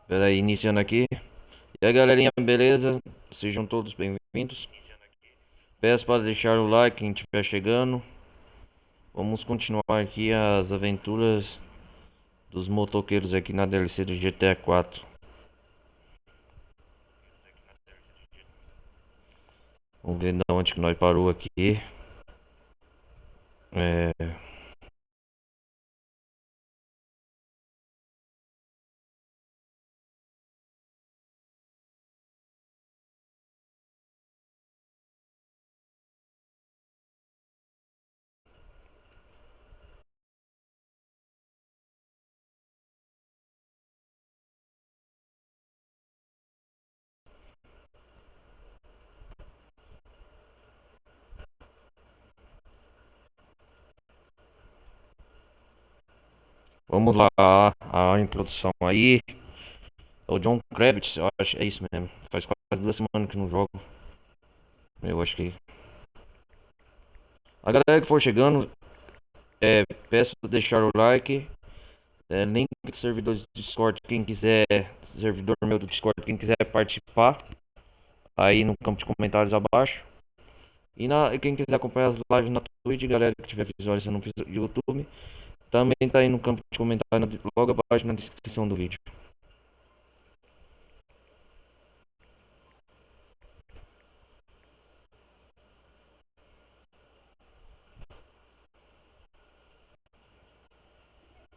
Pera aí, iniciando aqui. E aí, galerinha, beleza? Sejam todos bem-vindos. Peço para deixar o like quem estiver chegando. Vamos continuar aqui as aventuras dos motoqueiros aqui na DLC do GTA 4. Vamos ver de onde que nós parou aqui. É, vamos lá, a introdução aí. É o John Kravitz, eu acho, é isso mesmo. Faz quase 2 semanas que não jogo. Eu acho que. A galera que for chegando, peço para deixar o like. Link de servidor do Discord, quem quiser, servidor meu do Discord, quem quiser participar, aí no campo de comentários abaixo. E quem quiser acompanhar as lives na Twitch, galera que estiver visualizando no YouTube, também tá aí no campo de comentários logo abaixo na descrição do vídeo.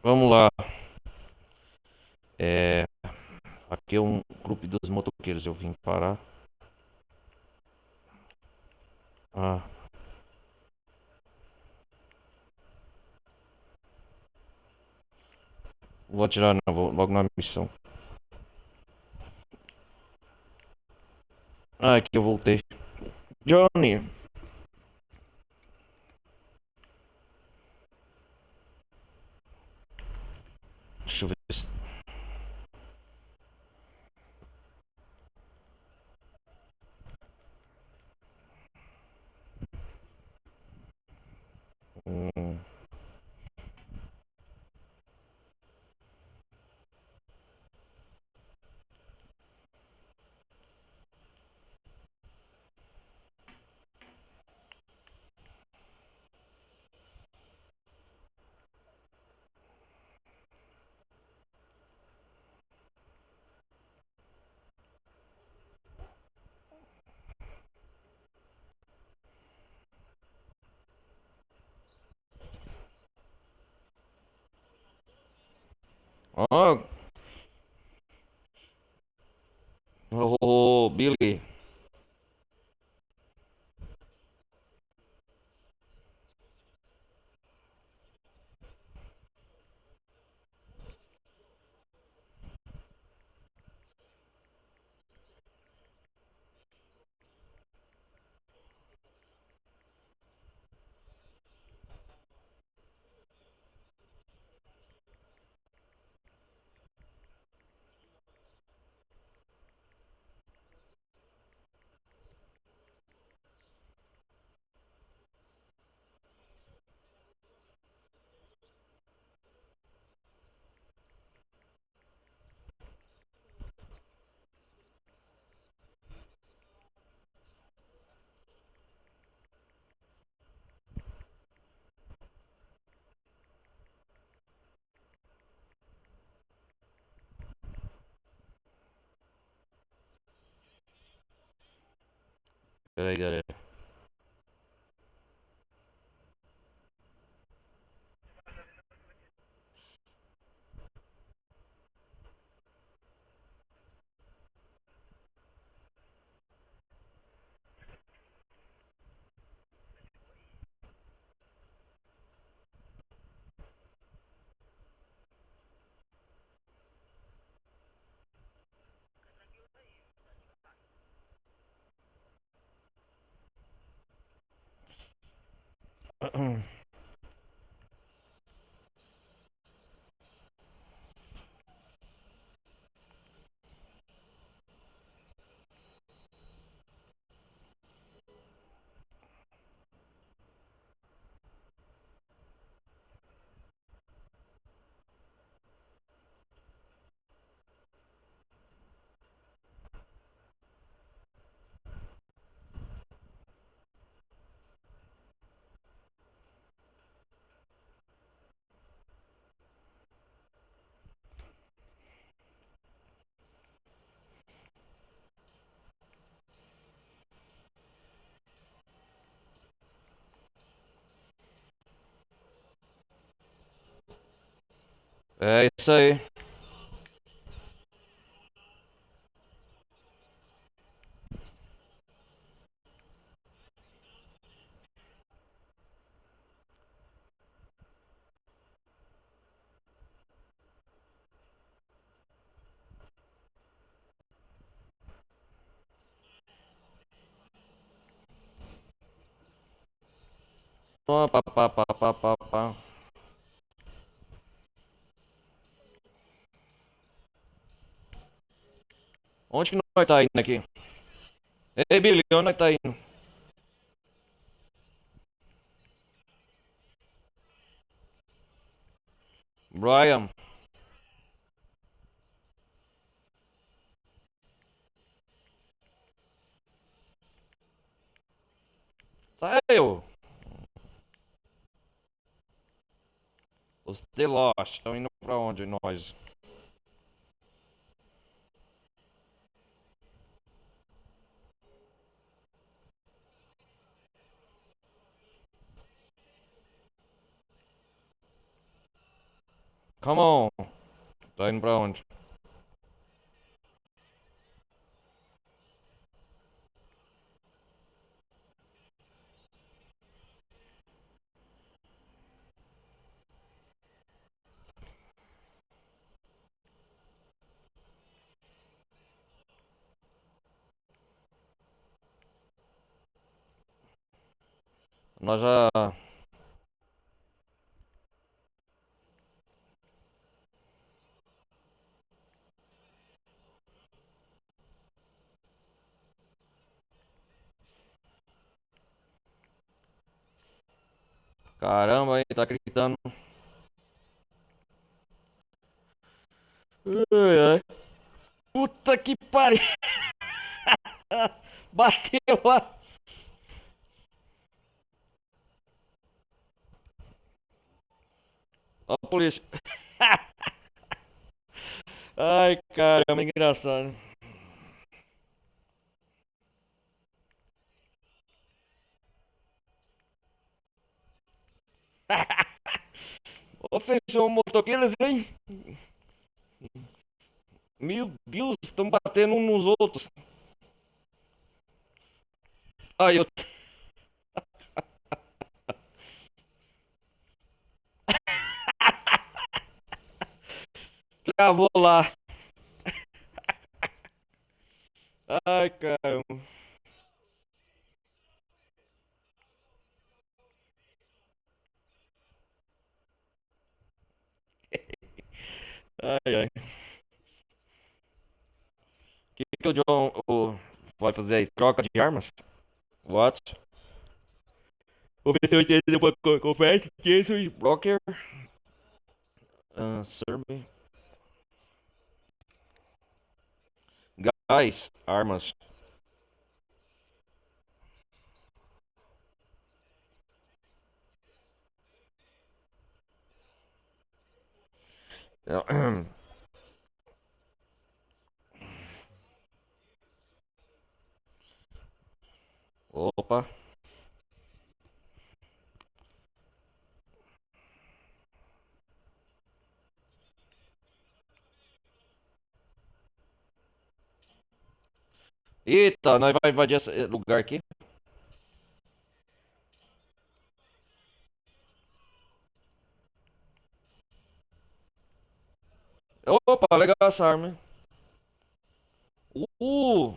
Vamos lá. É, aqui é um grupo dos motoqueiros, eu vim parar. Ah, vou atirar não, vou logo na missão. Ah, aqui eu voltei. Johnny! Deixa eu ver se... Hum, Ó, ô, Billy. Pera aí, galera. É isso aí. Ó, pá, pá, pá, pá, pá, pá. Onde que nós tá indo aqui? Ei, Billy, onde nós tá indo? Brian, saiu. Os The Lost estão indo pra onde nós? Come on. Tá indo pra onde? Nós já. Caramba, aí tá gritando. Ai, ai. Puta que pariu. Bateu lá. Ó a polícia. Ai, caramba, engraçado. Vocês são motoqueiros, hein? Meu Deus, estão batendo uns nos outros. Aí eu travou lá. Ai, caramba. Ai, ai. Que o John vai fazer aí? Troca de armas? What? O PT-80 depois confere que esse broker. Survey. Gás, armas. Opa. Eita, nós vai invadir esse lugar aqui. Opa, legal essa arma, hein? Uh,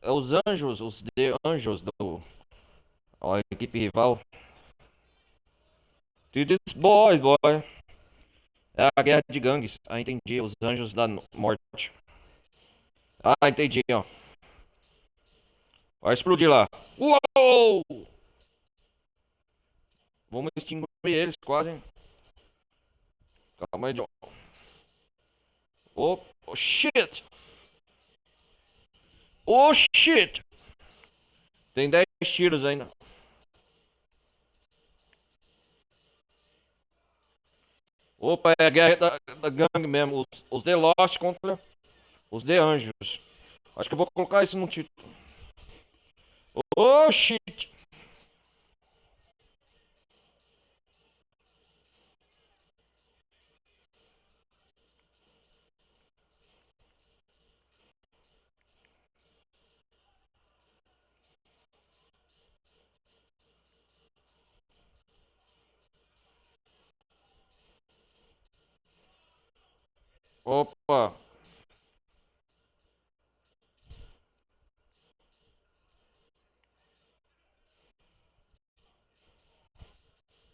é os anjos, os de anjos do a equipe rival. This boys, boy. É a guerra de gangues. Ah, entendi. Os anjos da morte. Ah, entendi, ó. Vai explodir lá. Uou! Vamos extinguir eles quase, hein? Calma aí, John. Oh, oh shit! Oh shit! Tem 10 tiros ainda. Opa, é a guerra da gangue mesmo. Os The Lost contra os The Anjos. Acho que eu vou colocar isso no título. Oh shit! Opa!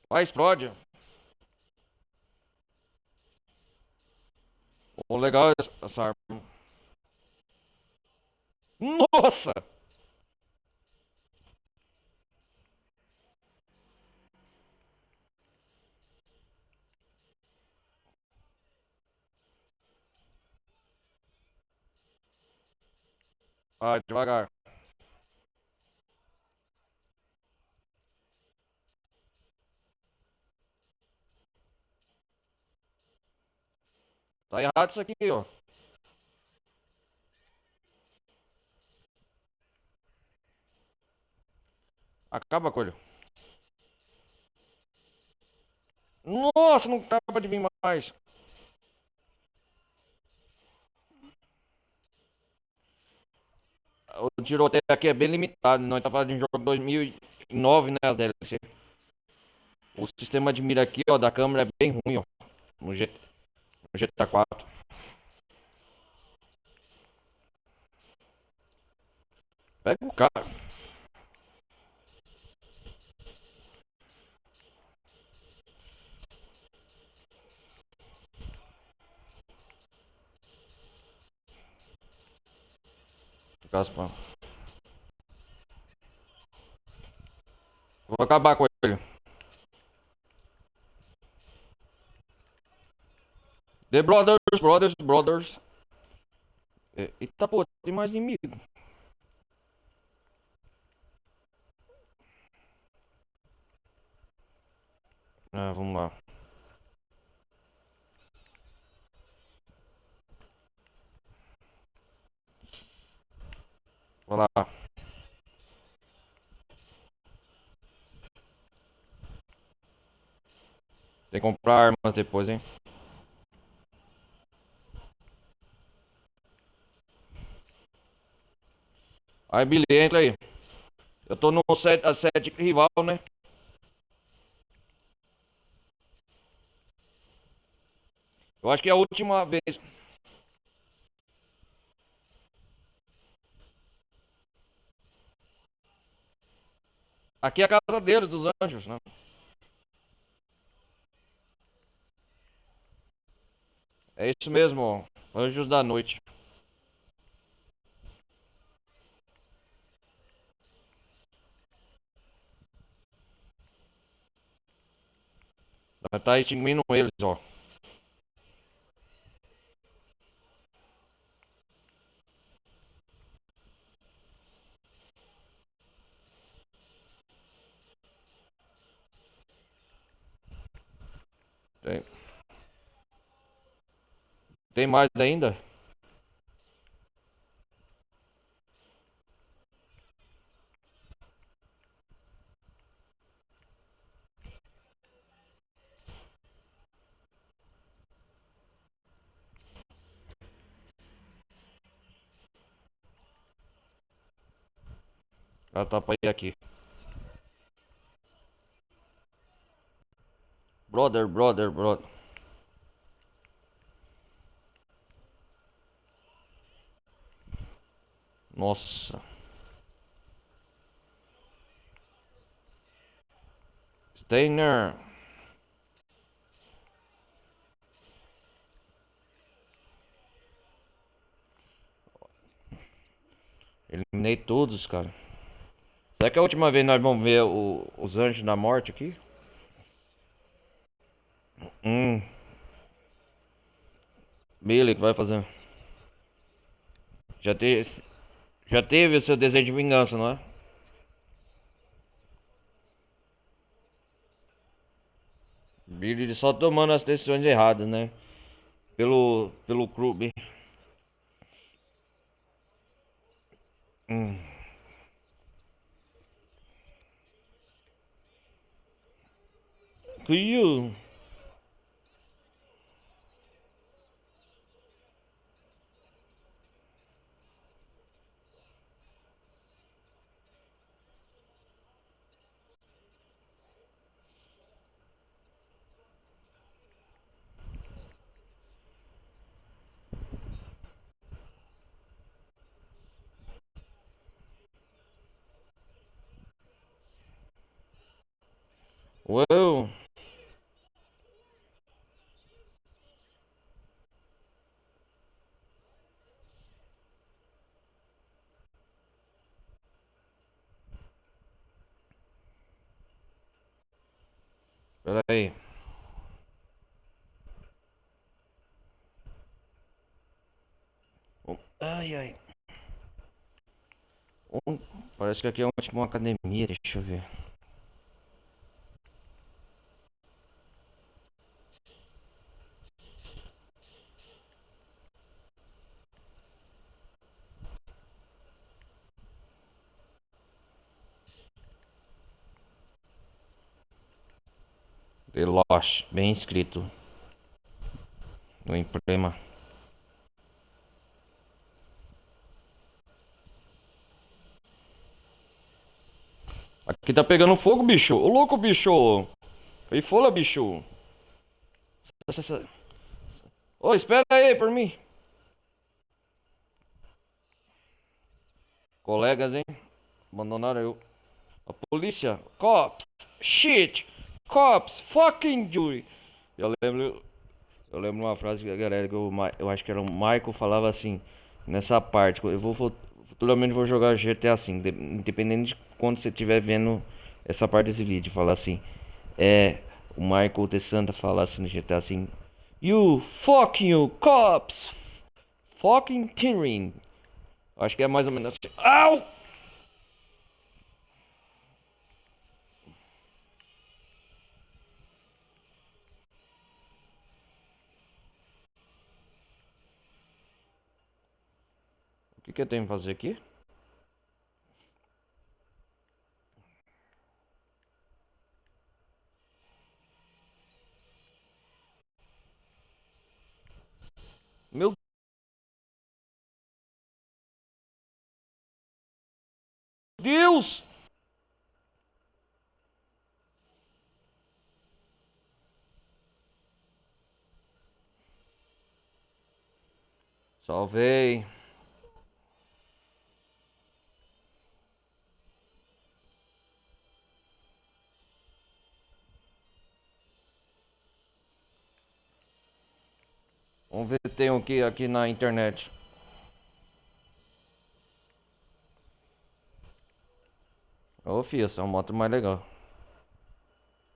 Vai, explode. Pô, legal essa arma. Nossa! Vai, devagar. Tá errado isso aqui, ó. Acaba com ele. Nossa, não acaba de vir mais. O tiroteio aqui é bem limitado. Nós tá falando de um jogo 2009, né, a DLC. O sistema de mira aqui, ó, da câmera é bem ruim, ó. No, G, no GTA 4. Pega o cara. Gaspar. Vou acabar com ele. The Brothers. Eita, pô, tem mais inimigo. Ah, vamos lá. Vai lá. Tem que comprar armas depois, hein? Aí, Billy, entra aí. Eu tô no set, a set rival, né? Eu acho que é a última vez. Aqui é a casa deles, dos anjos, né? É isso mesmo, ó. Anjos da noite. Tá extinguindo eles, ó. Tem, tem mais ainda? Ah, tá pra ir aqui. Brother. Nossa. Steiner. Eliminei todos, cara. Será que é a última vez nós vamos ver os anjos da morte aqui? Hum, Billy, que vai fazer? Já, te, já teve o seu desejo de vingança, não é? Billy só tomando as decisões erradas, né? Pelo clube. Hum. Que isso? Uou. Pera aí. Ai, ai. Um- Parece que aqui é tipo uma academia, deixa eu ver. Deloche, bem escrito no emblema. Aqui tá pegando fogo, bicho. Ô louco, bicho. Foi foda, bicho. Ô, espera aí por mim. Colegas, hein? Abandonaram eu. A polícia. Cops. Shit. Cops. Fucking jury. Eu lembro. Eu lembro uma frase que a galera que eu acho que era o Michael falava assim, nessa parte, futuramente vou jogar GTA V, independente de quando você estiver vendo essa parte desse vídeo, fala assim, o Michael de Santa fala assim no GTA V, You fucking you cops, fucking tyranny. Acho que é mais ou menos assim. Au! O que que eu tenho que fazer aqui? Meu Deus! Salvei. Vamos ver se tem o que aqui na internet. Ô, filho, essa é uma moto mais legal.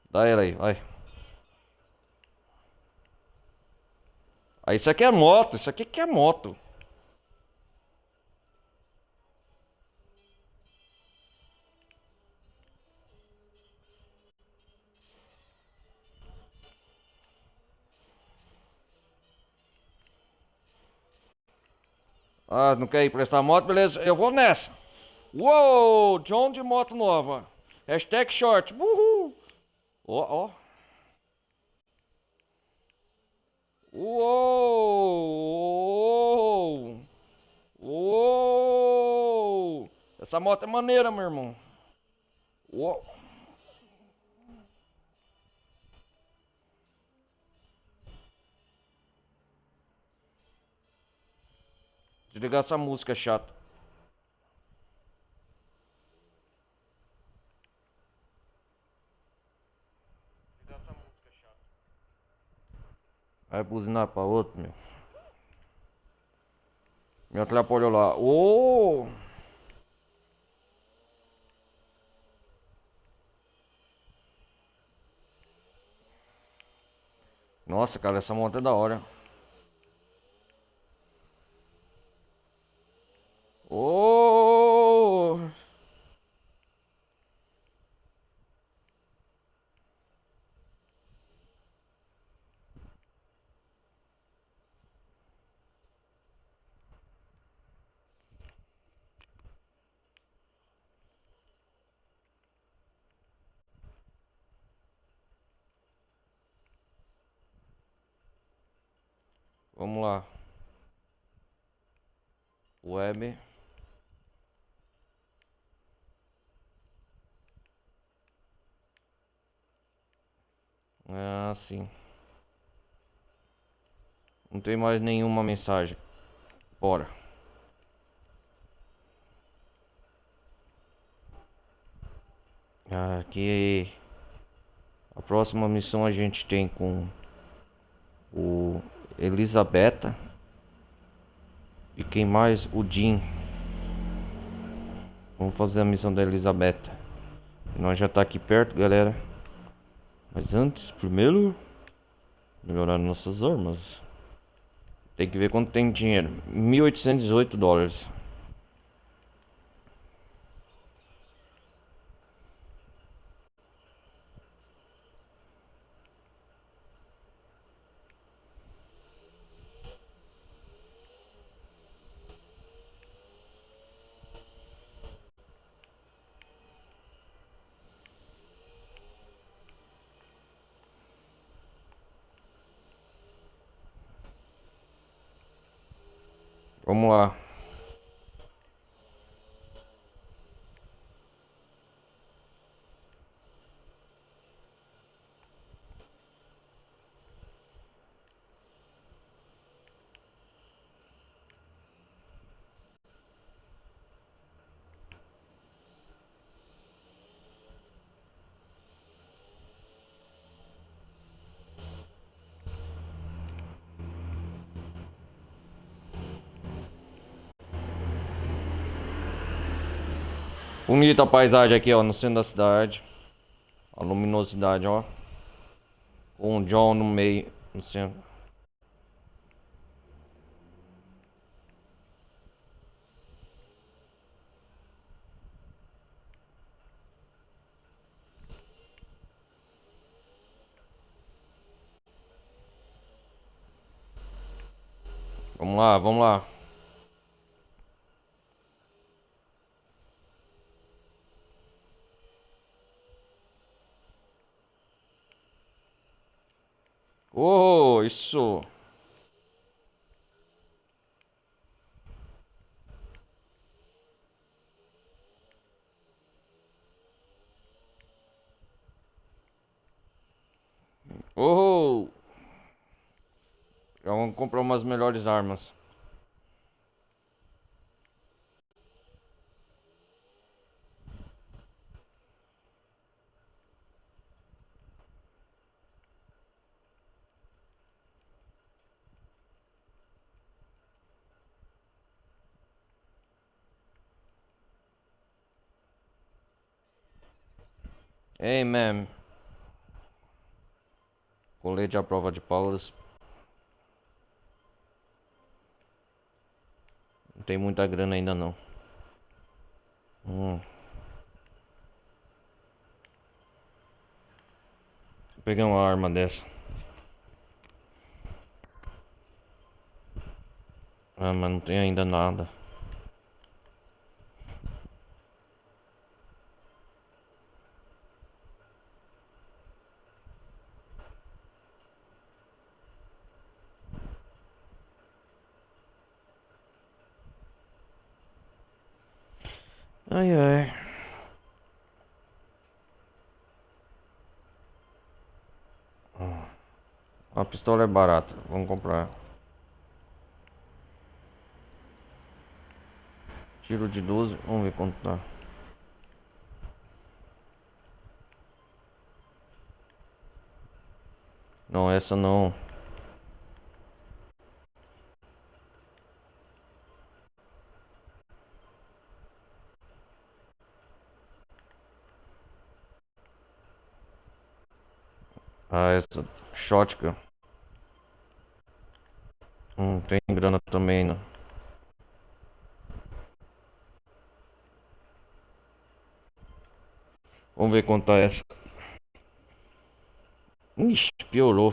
Dá ela aí, vai. Ah, isso aqui é moto, isso aqui que é moto. Ah, não quer ir prestar moto? Beleza, eu vou nessa. Uou, John de moto nova. Hashtag short. Uhul. Ó, ó. Uou. Uou. Essa moto é maneira, meu irmão. Uou. Desligar essa música chata. Vai buzinar pra outro, meu. Me atrapalhou lá. Uou. Nossa, cara, essa moto é da hora. Ô! Vamos lá. Web. Ah, sim. Não tem mais nenhuma mensagem. Bora. Aqui. A próxima missão a gente tem com o Elisabetta. E quem mais? O Jim. Vamos fazer a missão da Elisabetta. Nós já tá aqui perto, galera. Mas antes, primeiro, melhorar nossas armas. Tem que ver quanto tem dinheiro. $1.818. Vamos lá. Bonita a paisagem aqui, ó, no centro da cidade. A luminosidade, ó. Com o John no meio, no centro. Vamos lá, vamos lá. Oh, isso. Oh, já vamos comprar umas melhores armas. Ei, man. Colete à prova de balas. Não tem muita grana ainda não. Vou pegar uma arma dessa. Ah, mas não tem ainda nada. Ai, ai. A pistola é barata. Vamos comprar. Tiro de 12. Vamos ver quanto tá. Não, essa não. Ah, essa shotgun. Não tem grana também, não. Vamos ver quanto tá essa. Ixi, piorou.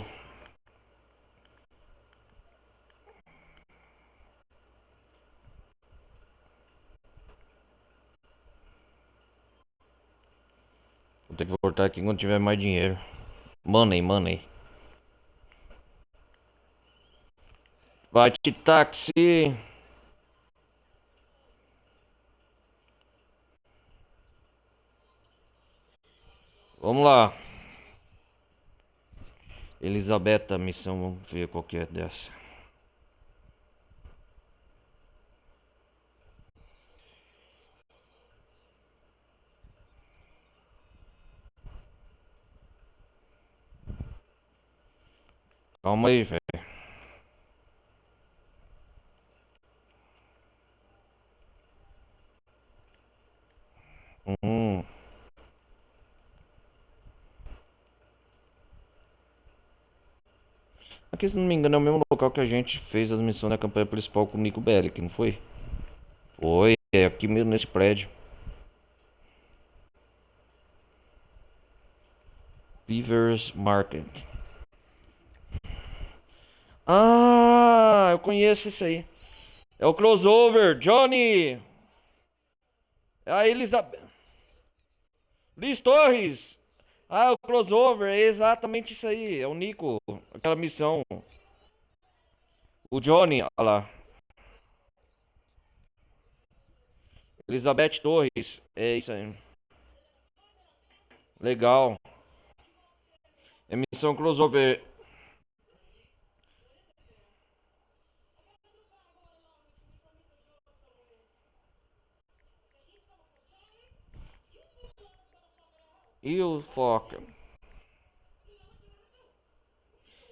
Vou ter que voltar aqui quando tiver mais dinheiro. Money, money. Vai de táxi. Vamos lá. Elisabetta, missão. Vamos ver qual que é dessa. Calma aí, velho. Hum. Aqui, se não me engano, é o mesmo local que a gente fez as missões da campanha principal com o Nico Bellic, não foi? Foi, é aqui mesmo nesse prédio. Beavers Market. Ah, eu conheço isso aí. É o crossover, Johnny! É a Elizabeth. Liz Torres! Ah, é o crossover, é exatamente isso aí. É o Nico, aquela missão. O Johnny, olha lá. Elizabeth Torres, é isso aí. Legal. É missão crossover. E o foca.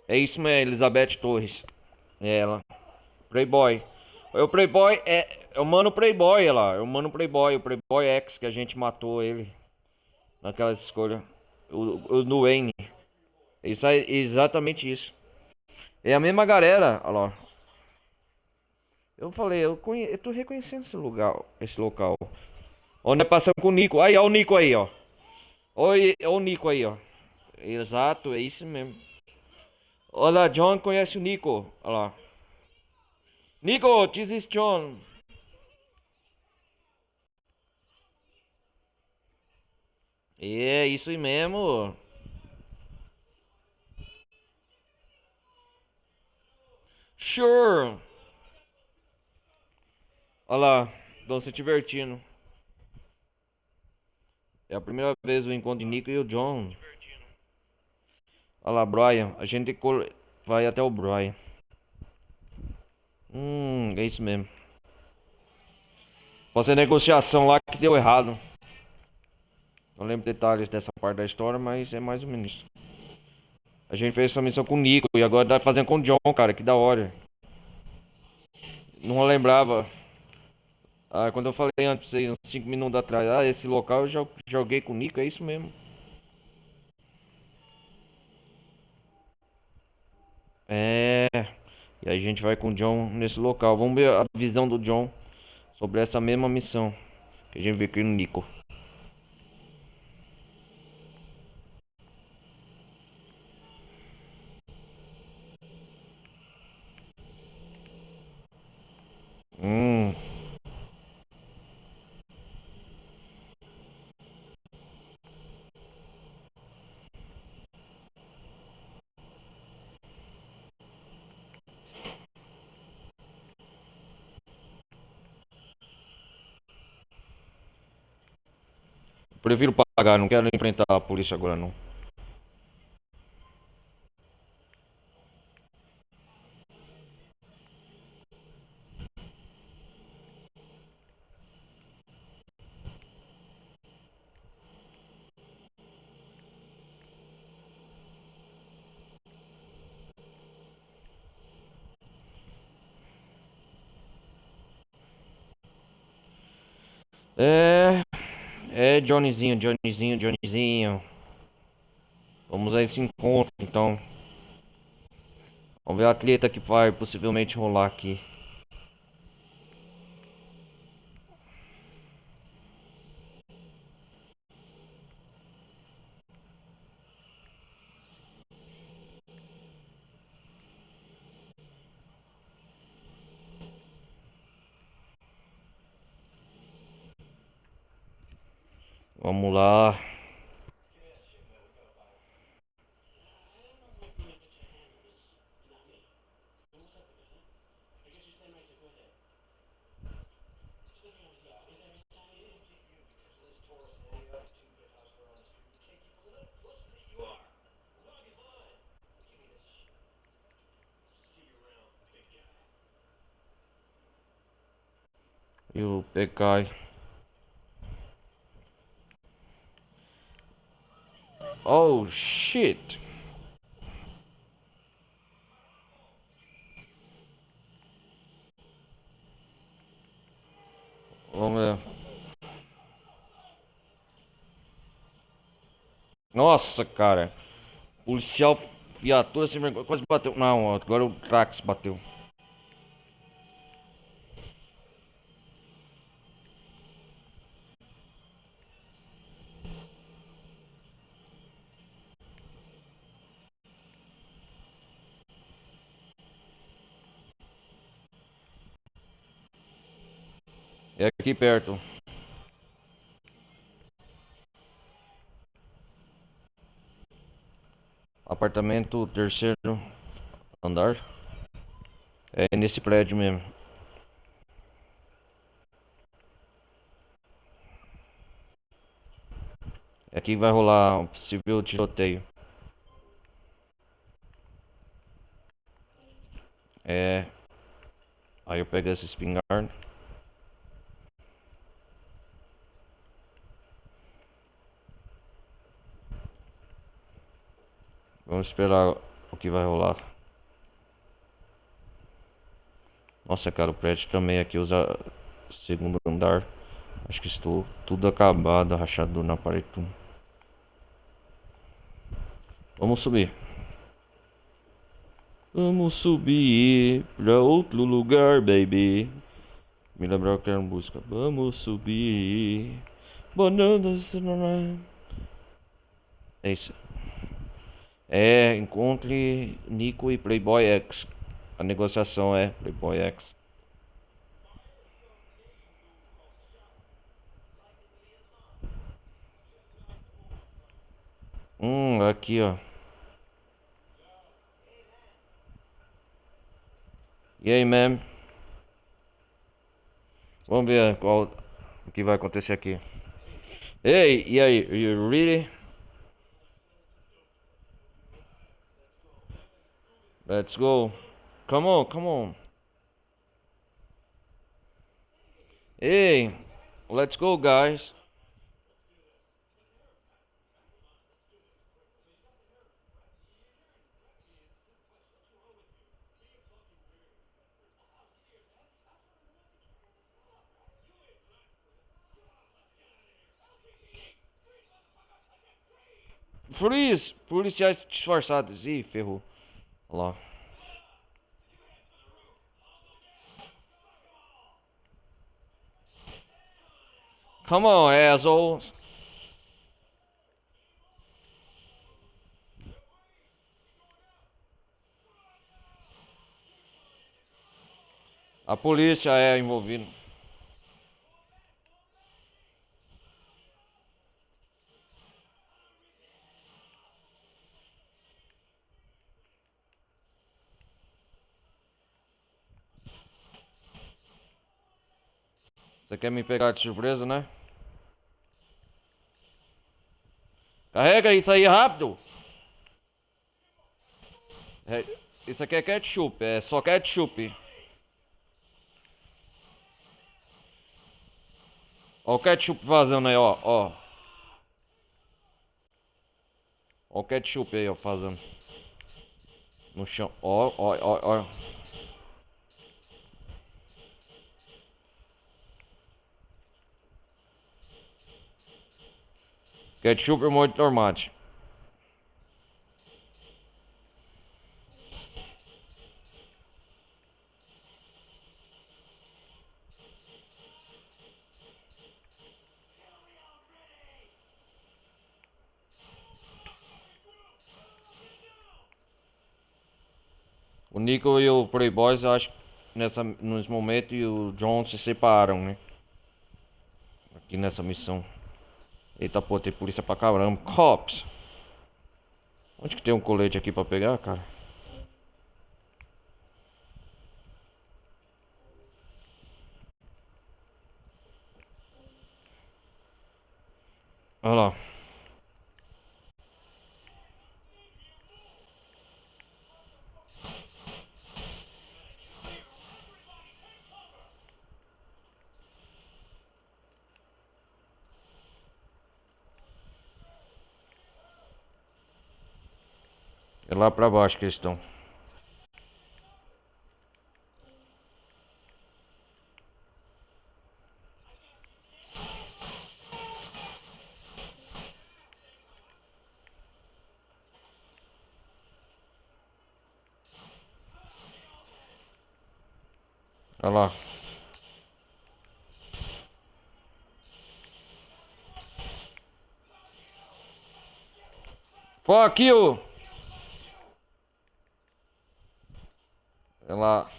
É isso mesmo, Elizabeth Torres. É ela. Playboy. É o Playboy, é o Mano Playboy lá. É o Mano Playboy, o Playboy X que a gente matou ele naquela escolha. O no Wayne. Isso é exatamente isso. É a mesma galera, olha lá. Eu falei, eu tô reconhecendo esse lugar, esse local. Onde é passando com o Nico. Aí, ó o Nico aí, ó. Oi, ó o Nico aí, ó. Exato, é isso mesmo. Olha, John conhece o Nico. Olha lá. Nico, this is John. É isso aí mesmo. Sure. Olha lá, estão se divertindo. É a primeira vez o encontro de Nico e o John. Olha lá, Brian. A gente vai até o Brian. É isso mesmo. Fazer negociação lá que deu errado. Não lembro detalhes dessa parte da história, mas é mais ou menos isso. A gente fez essa missão com o Nico e agora tá fazendo com o John, cara. Que da hora. Não lembrava. Ah, quando eu falei antes pra vocês, uns 5 minutos atrás, ah, esse local eu já joguei com o Nico, é isso mesmo. É. E aí a gente vai com o John nesse local. Vamos ver a visão do John sobre essa mesma missão que a gente viu aqui no Nico. Hum. Prefiro pagar, não quero enfrentar a polícia agora não. É. É Johnnyzinho, Johnnyzinho, Johnnyzinho. Vamos a esse encontro então. Vamos ver a treta que vai possivelmente rolar aqui. Vamos lá. E o PK. Oh shit. Vamos ver. Nossa, cara. Policial, viatura sem vergonha, quase bateu. Não, agora o táxi bateu. É aqui perto. Apartamento, terceiro andar. É nesse prédio mesmo. Aqui vai rolar um possível tiroteio. É. Aí eu pego essa espingarda. Vamos esperar o que vai rolar. Nossa, cara, o prédio também aqui usa segundo andar. Acho que estou tudo acabado, rachador na parede. Vamos subir. Vamos subir pra outro lugar, baby. Me lembrava que era uma música. Vamos subir. Bananas. É isso. É, encontre Nico e Playboy X. A negociação é Playboy X. Aqui ó. E aí, man? Vamos ver qual o que vai acontecer aqui. Ei, e aí? You ready? Let's go. Come on, come on. Hey, let's go, guys. Freeze! Policiais disfarçados. Ih, ferrou. Olha lá. Come on, assholes. A polícia é envolvida. Você quer me pegar de surpresa, né? Carrega isso aí rápido. É, isso aqui é ketchup, é só ketchup. Ó o ketchup vazando aí, ó, ó. Ó o ketchup aí, ó, fazendo. No chão, ó, ó, ó, ó. Ketchup e molho de tomate. O Nico e o Playboys, eu acho que nesse momento, e o John se separaram, né? Aqui nessa missão. Eita, pô, tem polícia pra caramba. Cops! Onde que tem um colete aqui pra pegar, cara? Olha lá. É lá pra baixo que eles estão. Olha lá. Fuck you! Olha lá.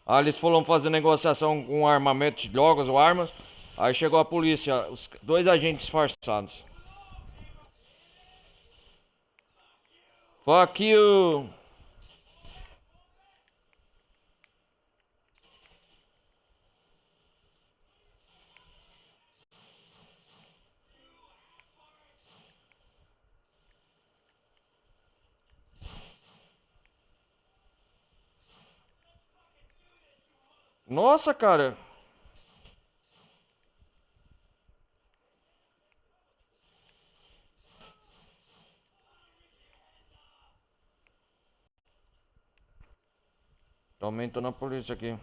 Aí eles foram fazer negociação com armamento de drogas ou armas. Aí chegou a polícia, os dois agentes disfarçados. Fuck you! Nossa, cara. Tá aumentando a polícia aqui.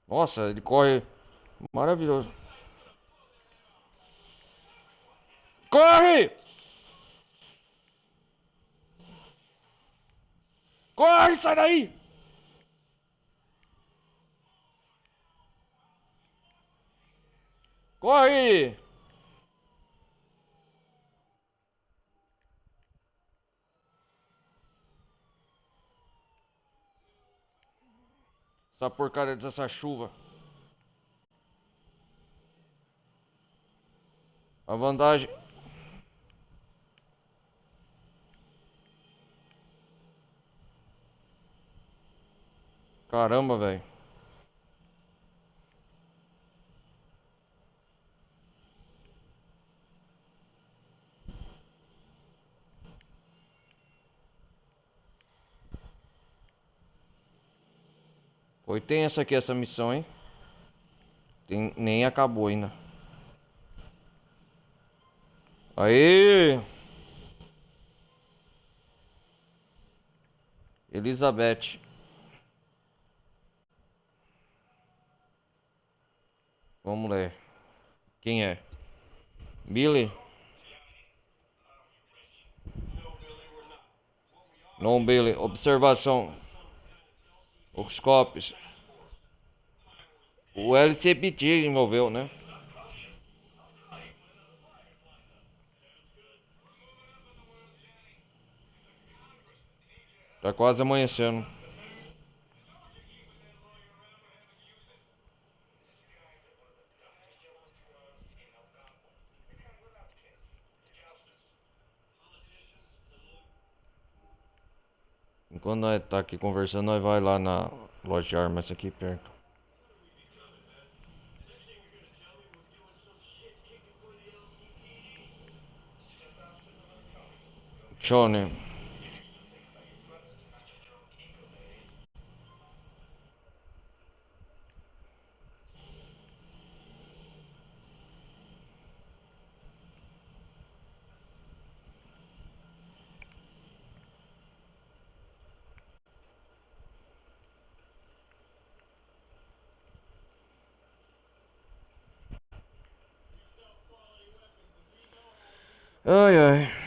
Nossa, ele corre maravilhoso. Corre! Corre, sai daí! Corre! Essa porcaria dessa chuva. A vantagem. Caramba, velho. Foi tensa aqui essa missão, hein? Nem acabou ainda. Aí, Elizabeth. Vamos ler. Quem é? Billy? Não, Billy. Observação. Ocoscópios. O LCPT envolveu, né? Tá quase amanhecendo. Enquanto nós tá aqui conversando, nós vai lá na loja de armas aqui perto. Johnny. Ai, ai.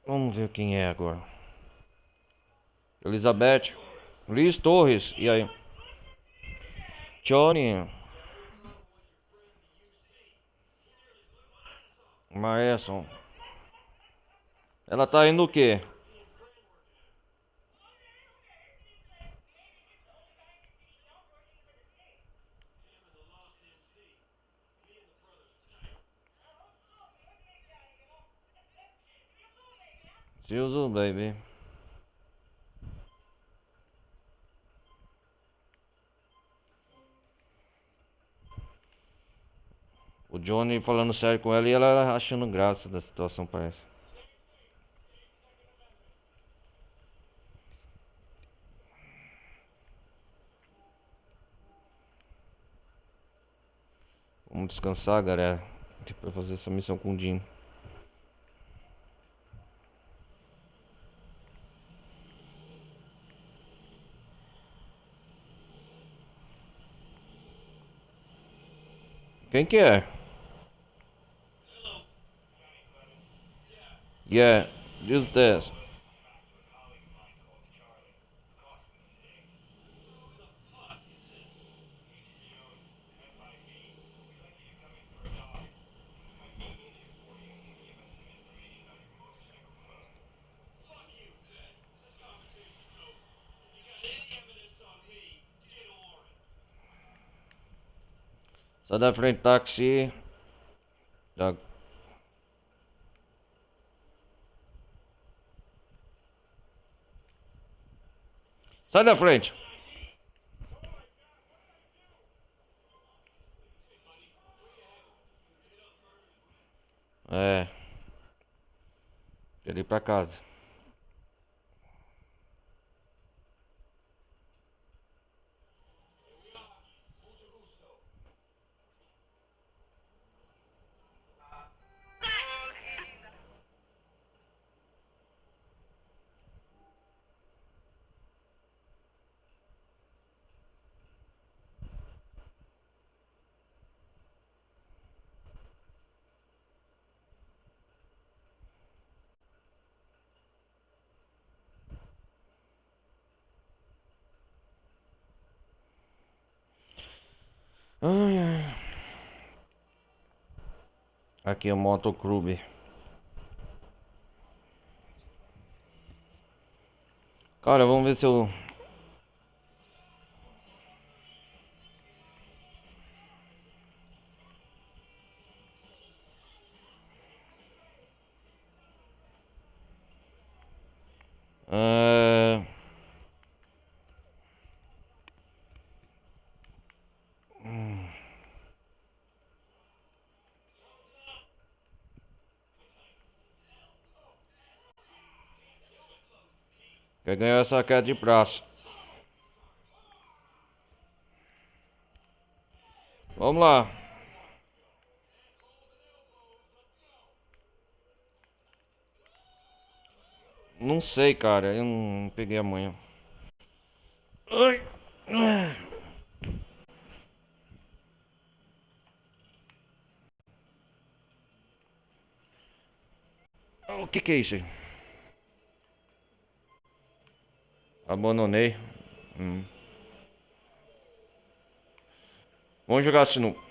Vamos ver quem é agora. Elizabeth. Liz Torres. E aí? Johnny. Maesson. Ela tá indo o quê? Susan, baby. O Johnny falando sério com ela e ela achando graça da situação, parece. Vamos descansar, galera. Depois fazer essa missão com o Dino. Quem que é? Yeah, just this. Sai da frente, táxi. Já. Sai da frente. É. Quero ir pra casa. Ai, ai. Aqui é o Motoclube. Cara, vamos ver se eu. É... Quer ganhar essa queda de braço? Vamos lá. Não sei, cara. Eu não peguei amanhã. Ai. O que é isso aí? Abandonei. Hum. Vamos jogar sinuca.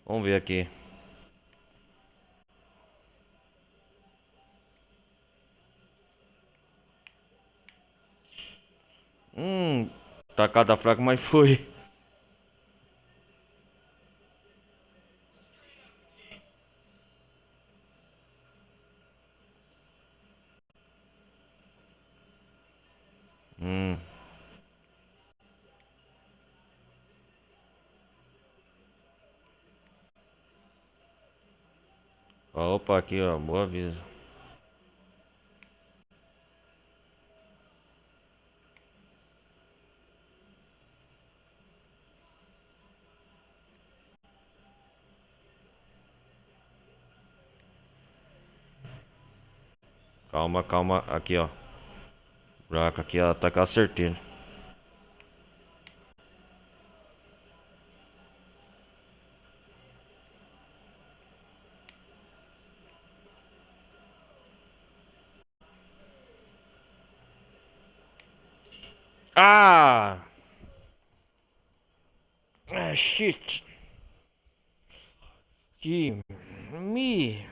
Vamos ver aqui. Tacada fraca, mas foi. Hum. Opa, aqui ó, boa aviso. Calma, calma, aqui ó. Buraco aqui, ó, atacar certeiro. Ah! Ah, shit. Que me.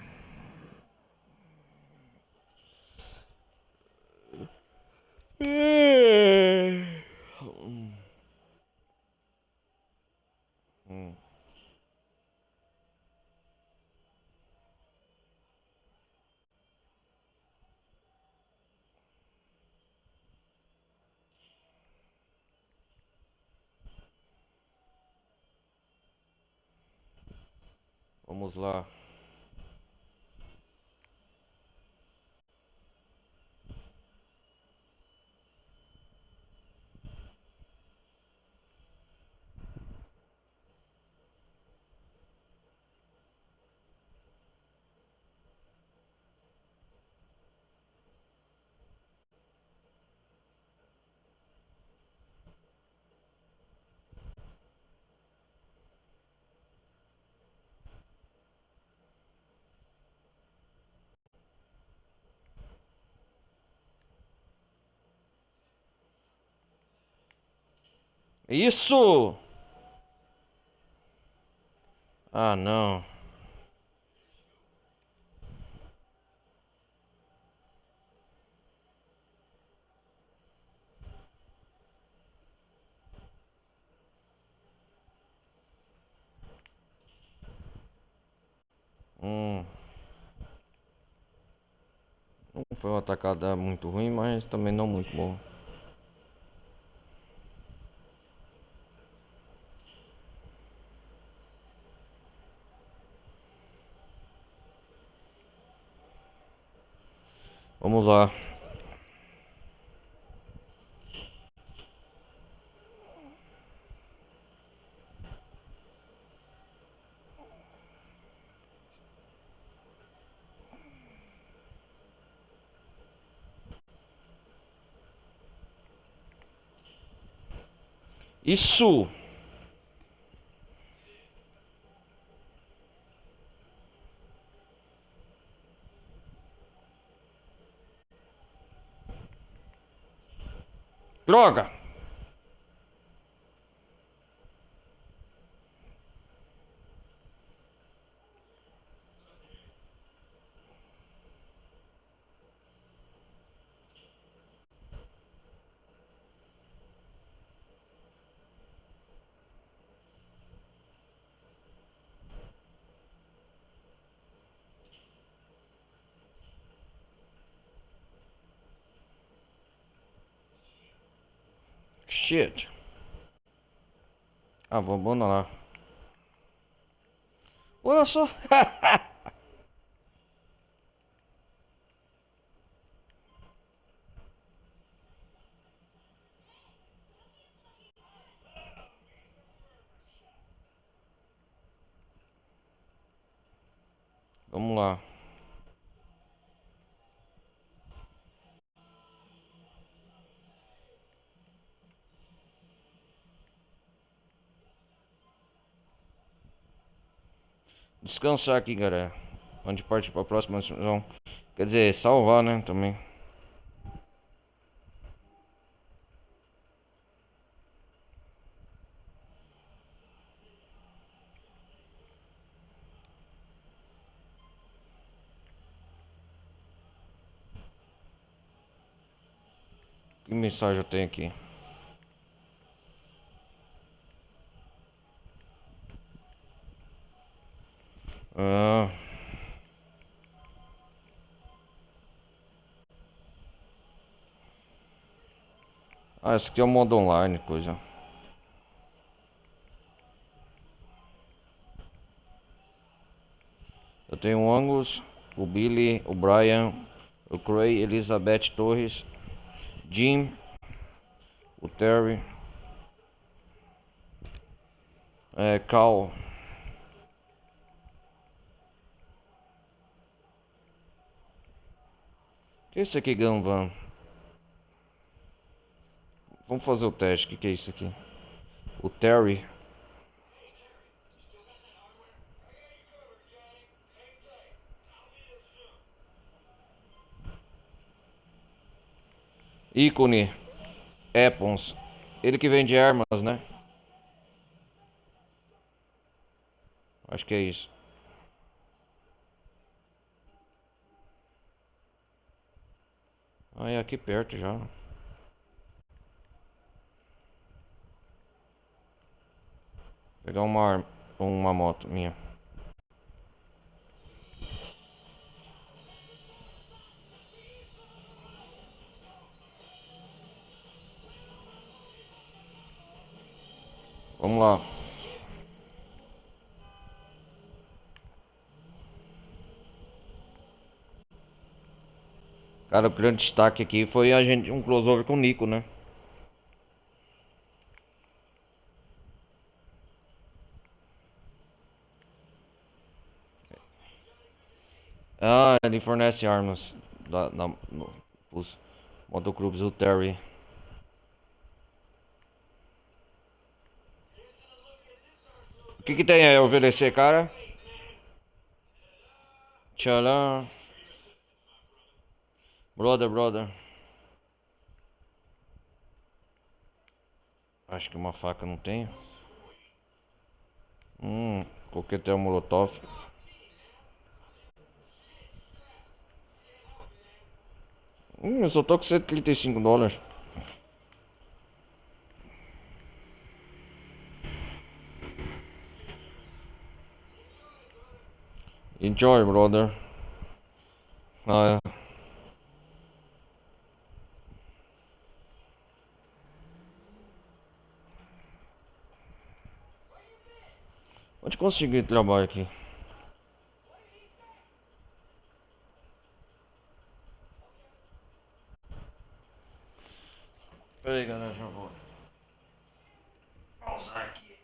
Hum. Vamos lá. Isso! Ah, não. Hum. Não foi uma atacada muito ruim, mas também não muito bom. Vamos lá. Isso! Droga! Shit. Ah, vou abandonar. Olha só. Vamos lá. Descansar aqui, galera. Antes de partir pra próxima missão. Quer dizer, salvar, né? Também. Que mensagem eu tenho aqui? Ah, esse aqui é o modo online, coisa. Eu tenho o Angus, o Billy, o Brian, o Cray, Elizabeth Torres, Jim, o Terry, Cal. Que é isso aqui, Ganvan? Vamos fazer o teste. Que é isso aqui? O Terry. Ícone. Epons. Ele que vende armas, né? Acho que é isso. Ah, é aqui perto já. Pegar uma moto minha. Vamos lá. Cara, o grande destaque aqui foi um crossover com o Nico, né? Ah, ele fornece armas pros motoclubes do Terry. O que que tem aí a oferecer, cara? Tcharam. Brother. Acho que uma faca não tem. Coquetel molotov. Eu só tô com US$ 135. Enjoy, brother. Ah, é. Onde conseguir trabalho aqui? Pera aí, galera, já vou pausar aqui.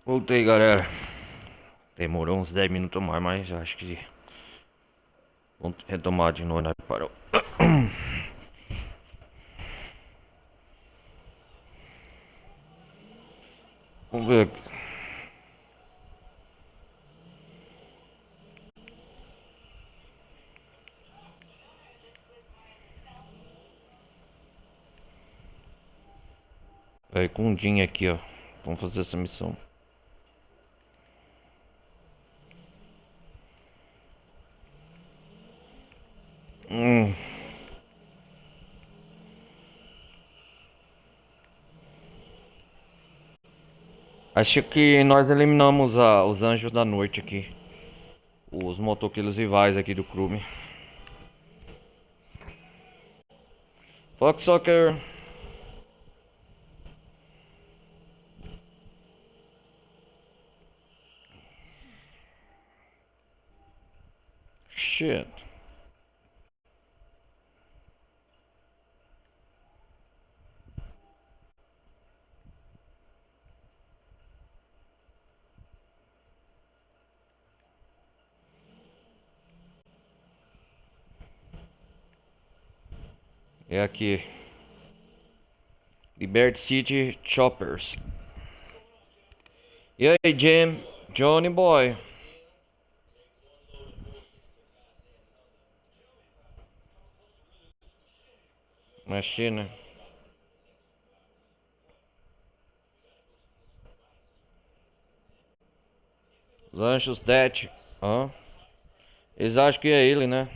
Voltei, galera. Demorou uns 10 minutos mais, mas acho que vamos retomar de novo, né? Parou. Vamos ver. Vai com o Jin aqui, ó. Vamos fazer essa missão. Hum. Acho que nós eliminamos os anjos da noite aqui. Os motoqueiros rivais aqui do clube. Fox Soccer. Shit. É aqui. Liberty City Choppers. E aí, Jim? Johnny Boy. Imagina. Lanchos Det. Hã? Eles acham que é ele, né?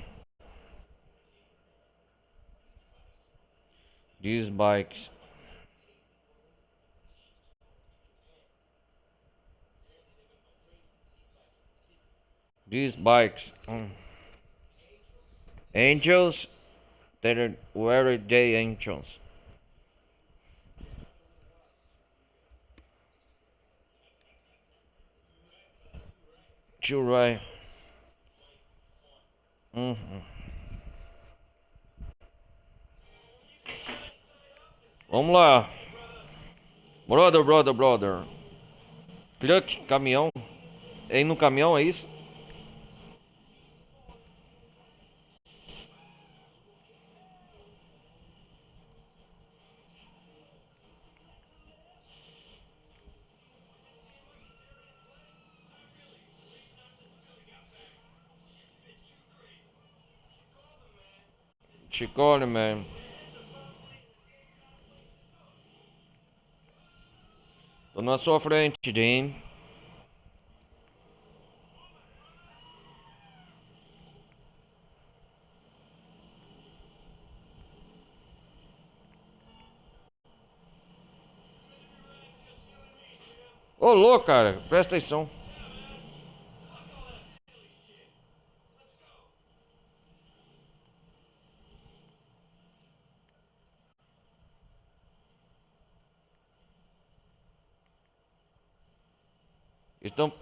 These bikes. These bikes. Angels. They're very day angels. Too right. Vamos lá. Brother. Truck, caminhão. É ir no caminhão, é isso? Chicone, man. Tô na sua frente, Jim. Ô, louco, cara. Presta atenção. Estão...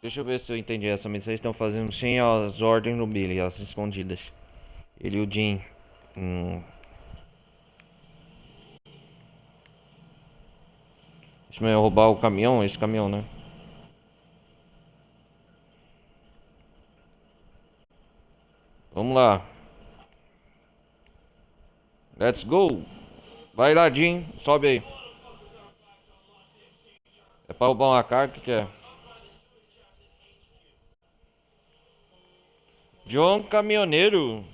Deixa eu ver se eu entendi essa missão. Eles estão fazendo sem as ordens do Billy, as escondidas. Ele e o Jim. Isso mesmo, roubar o caminhão, esse caminhão, né? Vamos lá. Let's go. Vai lá, Jim. Sobe aí. É pra roubar uma carga, o que é? John Caminhoneiro.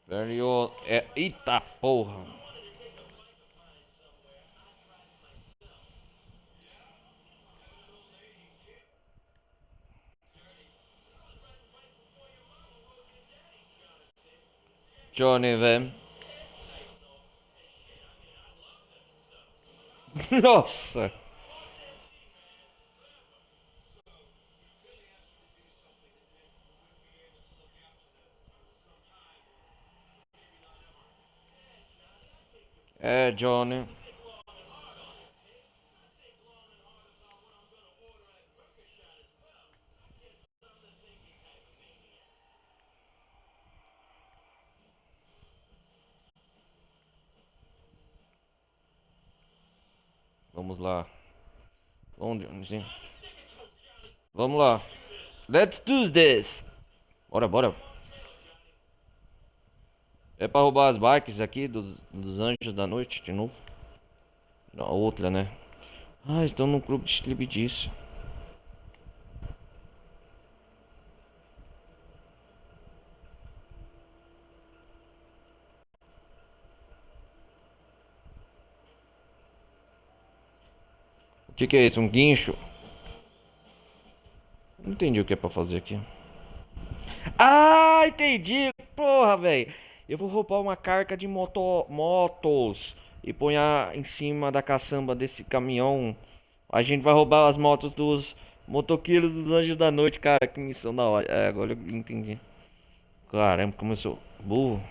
Velho. É. Eita porra. Johnny, velho. Nossa. É, Johnny. Vamos lá. Onde? Vamos lá. Let's do this. Bora, bora. É pra roubar as bikes aqui dos Anjos da Noite de novo. A outra, né? Ah, estão no clube de striptease. O que é isso? Um guincho? Não entendi o que é pra fazer aqui. Ah, entendi! Porra, velho. Eu vou roubar uma carga de motos e pôr em cima da caçamba desse caminhão. A gente vai roubar as motos dos motoqueiros dos Anjos da Noite, cara. Que missão da hora. É, agora eu entendi. Caramba, como eu sou burro.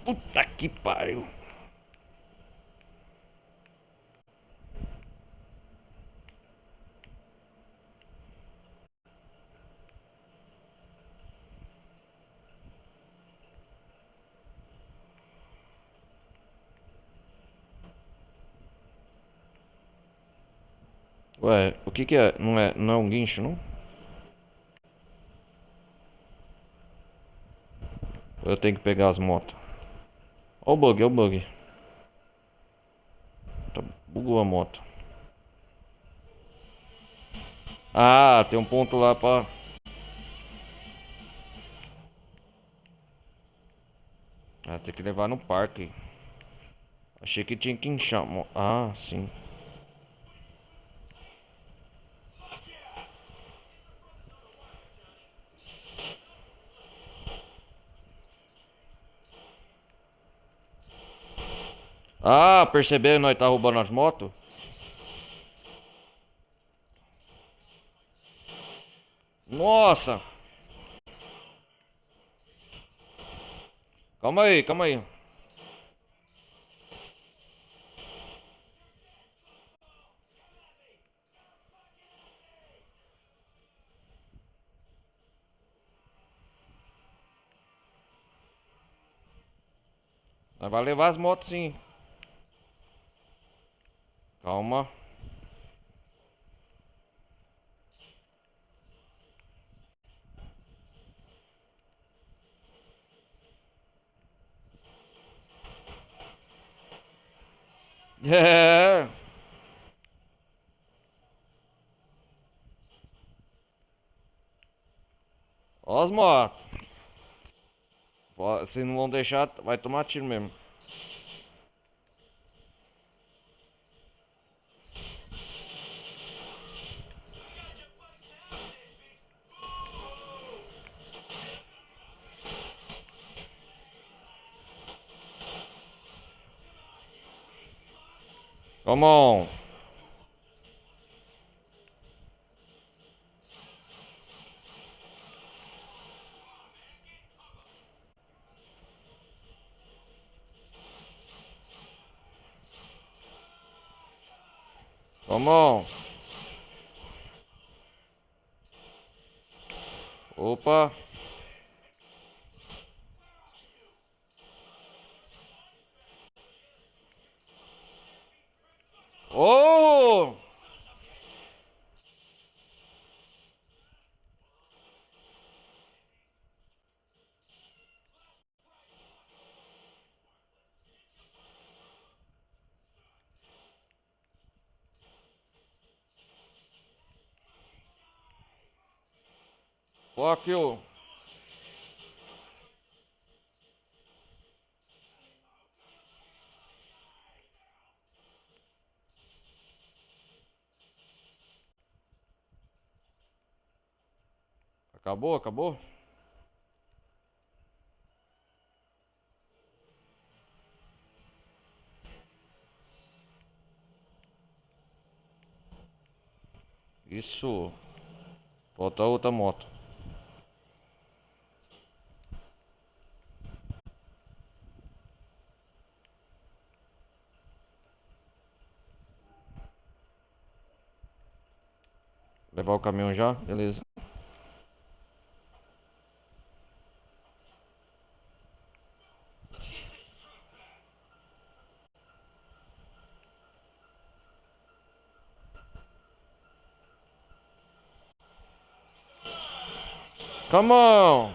Puta que pariu. Ué, o que que é? Não é um guincho, não? Ou eu tenho que pegar as motos? Ó o bug, ó o bug. Tá, bugou a moto. Ah, tem um ponto lá pra... Ah, tem que levar no parque. Achei que tinha que inchar. Ah, sim. Ah, perceberam nós tá roubando as motos? Nossa! Calma aí, calma aí. Nós vai levar as motos sim. Calma. É. Ó as motos. Se não vão deixar, vai tomar tiro mesmo. Come on. Come on. Opa. Oh! Fuck you. Acabou, acabou? Isso. Falta outra moto. Levar o caminhão já? Beleza. Come on!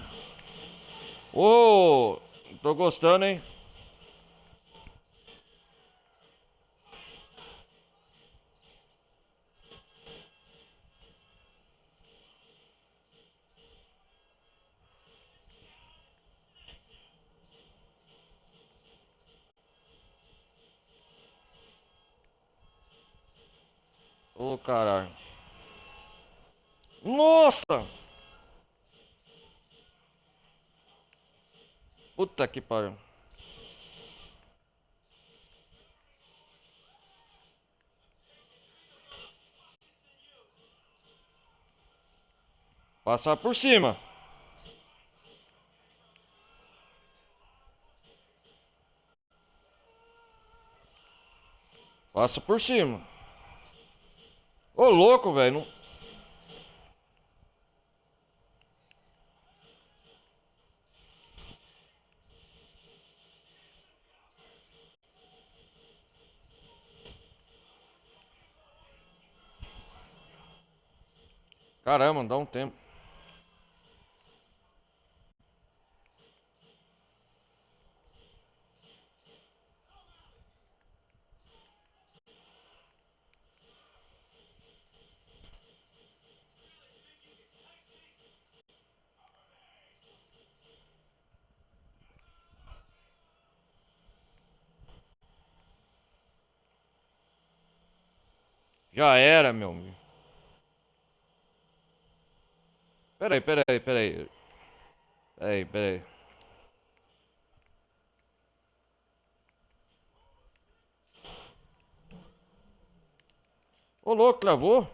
Ô, tô gostando, hein? Ô, caralho. Nossa! Puta que pariu. Passar por cima. Passa por cima. Ô, louco, velho. Não... Caramba, dá um tempo. Já era, meu amigo. Peraí, peraí, peraí. Peraí, peraí. Ô, louco, travou?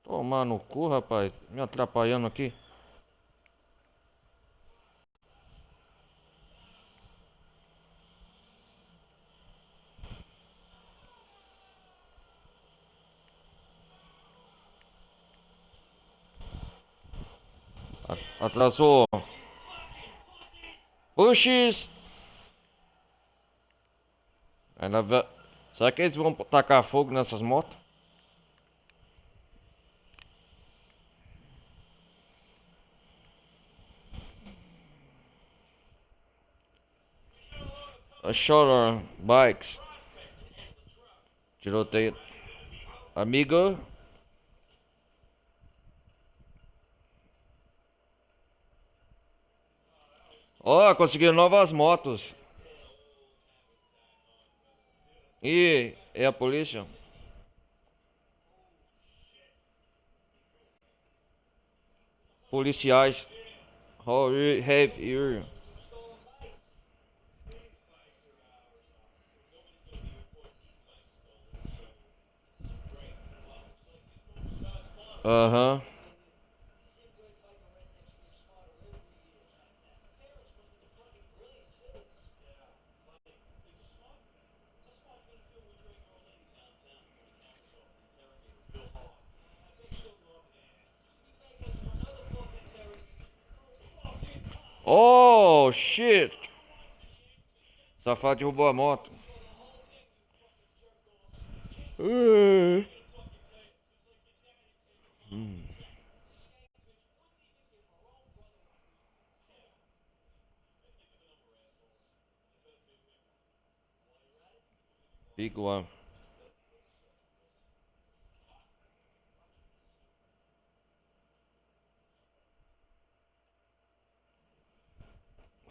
Tomar no cu, rapaz. Me atrapalhando aqui. Atrasou. Puxes. Ainda será que eles vão tacar fogo nessas motos? A short bikes. Tiroteio. Amigo. Ó, conseguiram novas motos. E é a polícia? Policiais. How have you? Aham. Oh, shit. Safado derrubou a moto. Uh. Big one.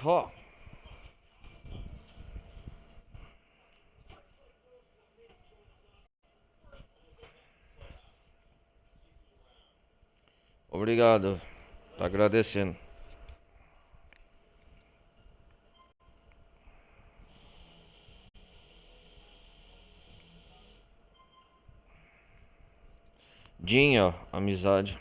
Ó. Obrigado. Tá agradecendo. Dinha, amizade.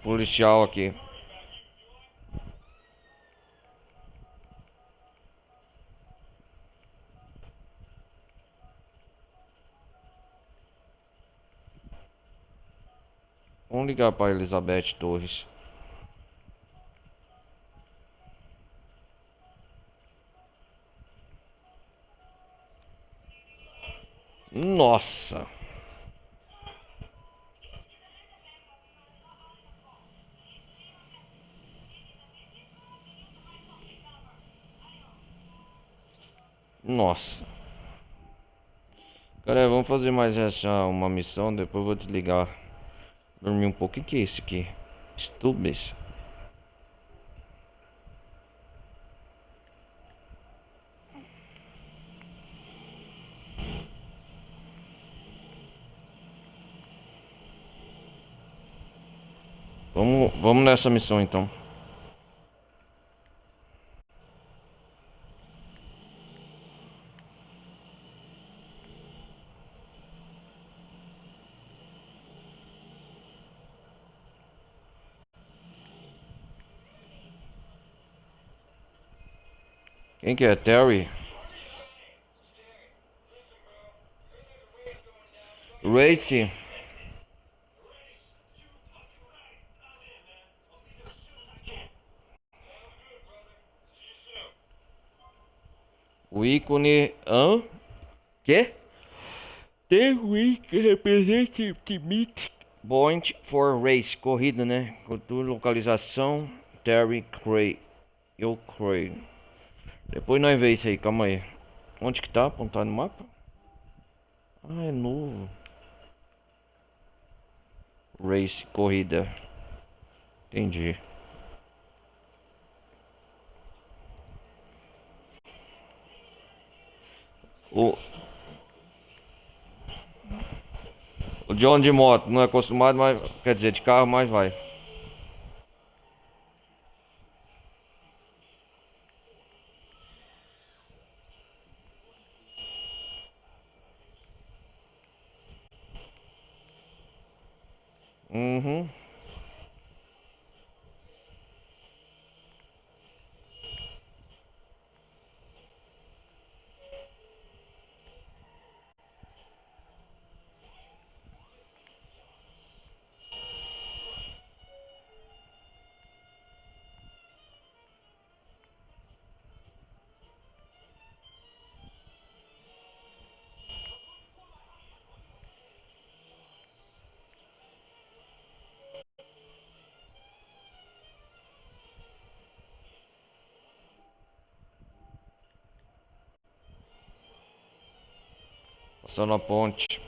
policial aqui. Vamos ligar para Elizabeth Torres. Nossa. Nossa. Cara, vamos fazer mais uma missão, depois eu vou te ligar. Dormir um pouco. O que é isso aqui? Estúpidos. Vamos nessa missão então. Quem que é? Terry? Race. O ícone. Hã? Que? The week represent the meet point for race. Corrida, né? Cultura, localização. Terry Cray. Eu Cray. Depois nós vemos isso aí, calma aí. Onde que tá apontado no mapa? Ah, é novo. Race, corrida. Entendi. O, o John de moto não é acostumado, mas quer dizer, de carro, mas vai. Uhum. Passando a ponte.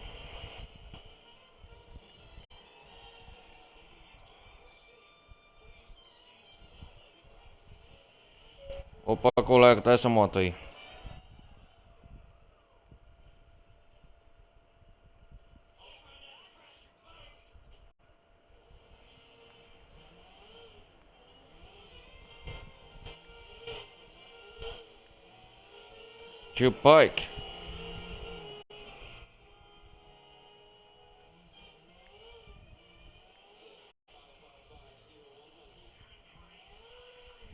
Opa, colega, tá essa moto aí. Tio Pike.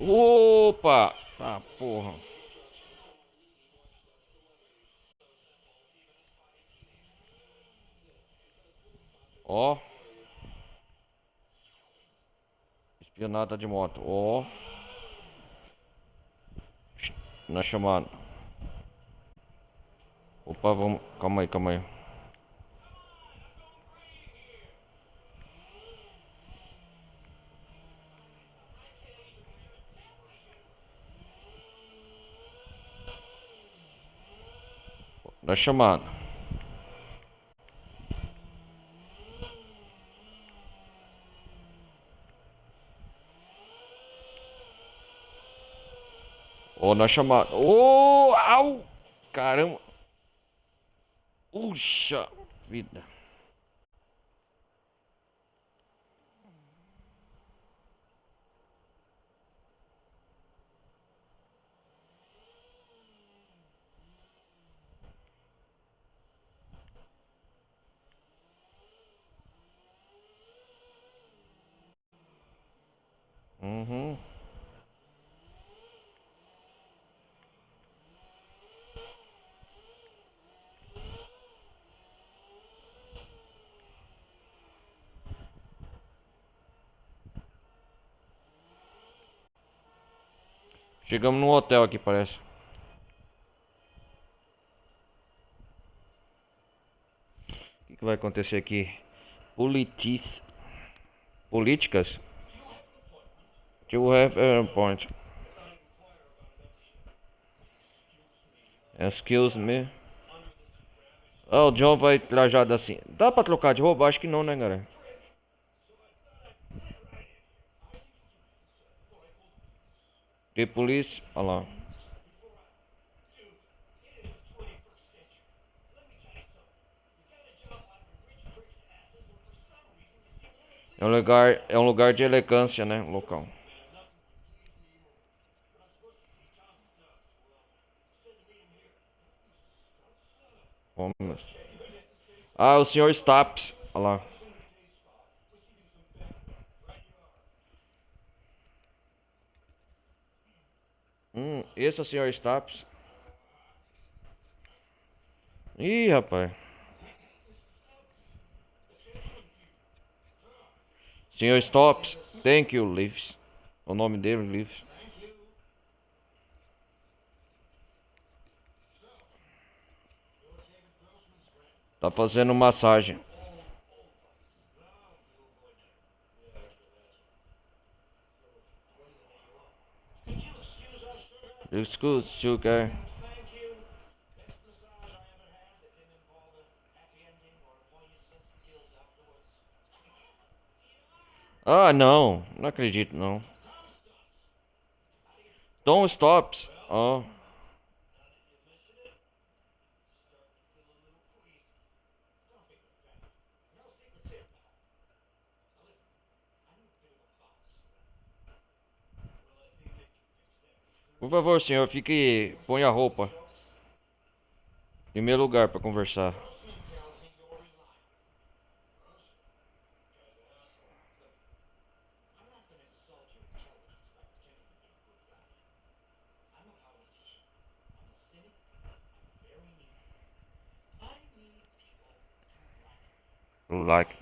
Opa! Tá, porra. Ó. Espionada de moto. Ó. Na chamada. Opa, vamos. Calma aí, calma aí. Na chamada. Ó, na chamada. Ô, au! Caramba. Puxa vida. Uhum. Chegamos no hotel aqui, parece. O que vai acontecer aqui? Politis... Políticas? To have a point. Excuse me. Ah, o John vai trajado assim. Dá pra trocar de roupa? Acho que não, né, galera? The police. Olha lá. É um lugar de elegância, né? Local. Vamos. Ah, o senhor Staps. Olha lá. Esse é o senhor Staps. Ih, rapaz. Senhor Stops. Thank you, Leaves. O nome dele, Leaves. Tá fazendo massagem. Excuse, sugar. Ah, não. Não acredito, não. Don't stops. Oh. Por favor, senhor, fique. Põe a roupa. Em meu lugar pra conversar. Like.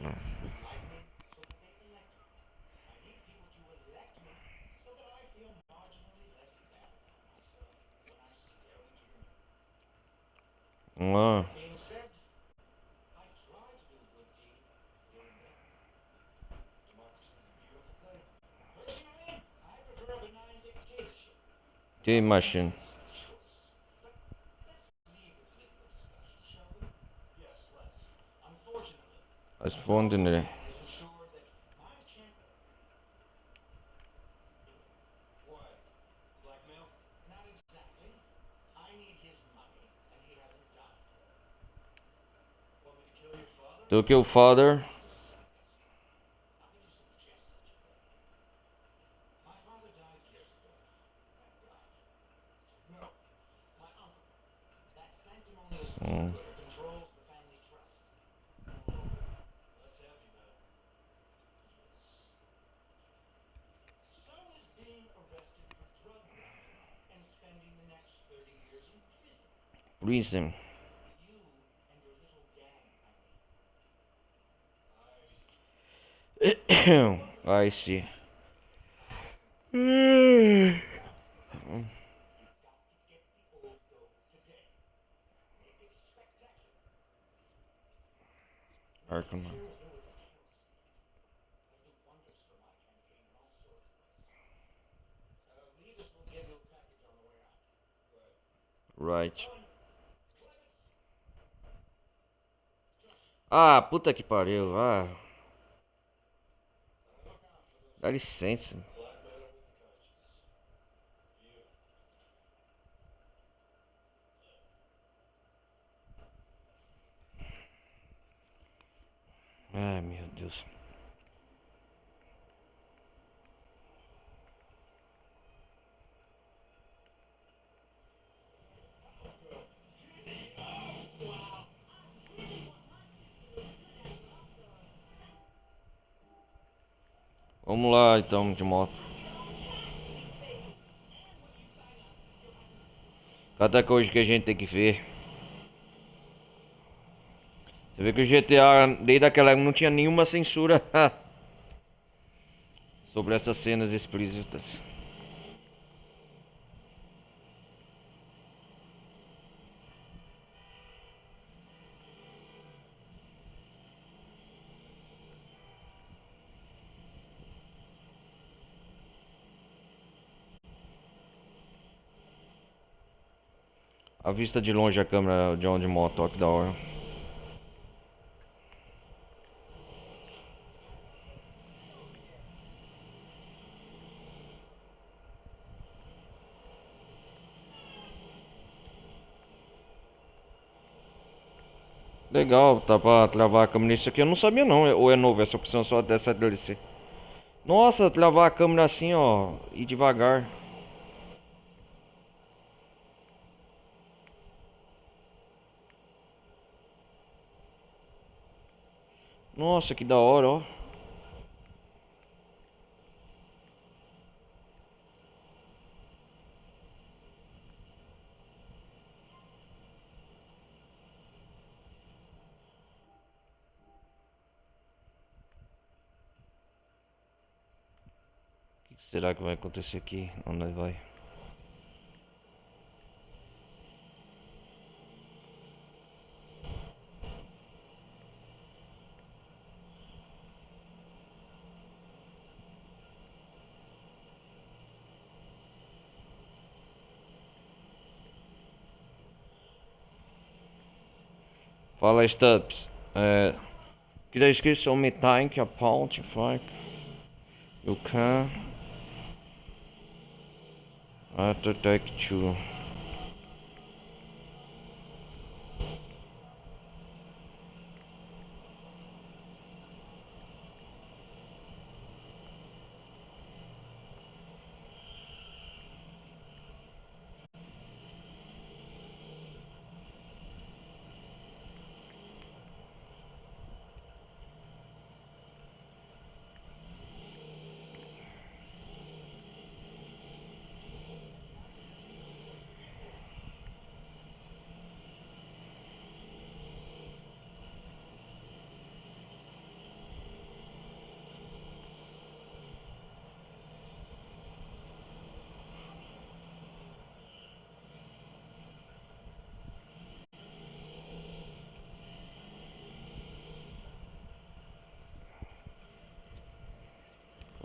Ah. Tea machine. As fontes nele. Took your father. Hum. Prison. I see. Arkham. Right. Ah, puta que pariu. Ah, dá licença. Ai, meu Deus. Vamos lá então de moto. Cada coisa que a gente tem que ver. Você vê que o GTA, desde aquela época, não tinha nenhuma censura sobre essas cenas explícitas. A vista de longe, a câmera de onde moto, ó, que da hora. Legal, tá pra travar a câmera nisso aqui. Eu não sabia não, ou é novo essa opção só dessa DLC. Nossa, travar a câmera assim, ó, e devagar. Nossa, que da hora, ó. O que será que vai acontecer aqui? Onde vai? Fala, Stubbs. Aqui tá escrito show me tank, a ponte, fuck. You can. Attack you.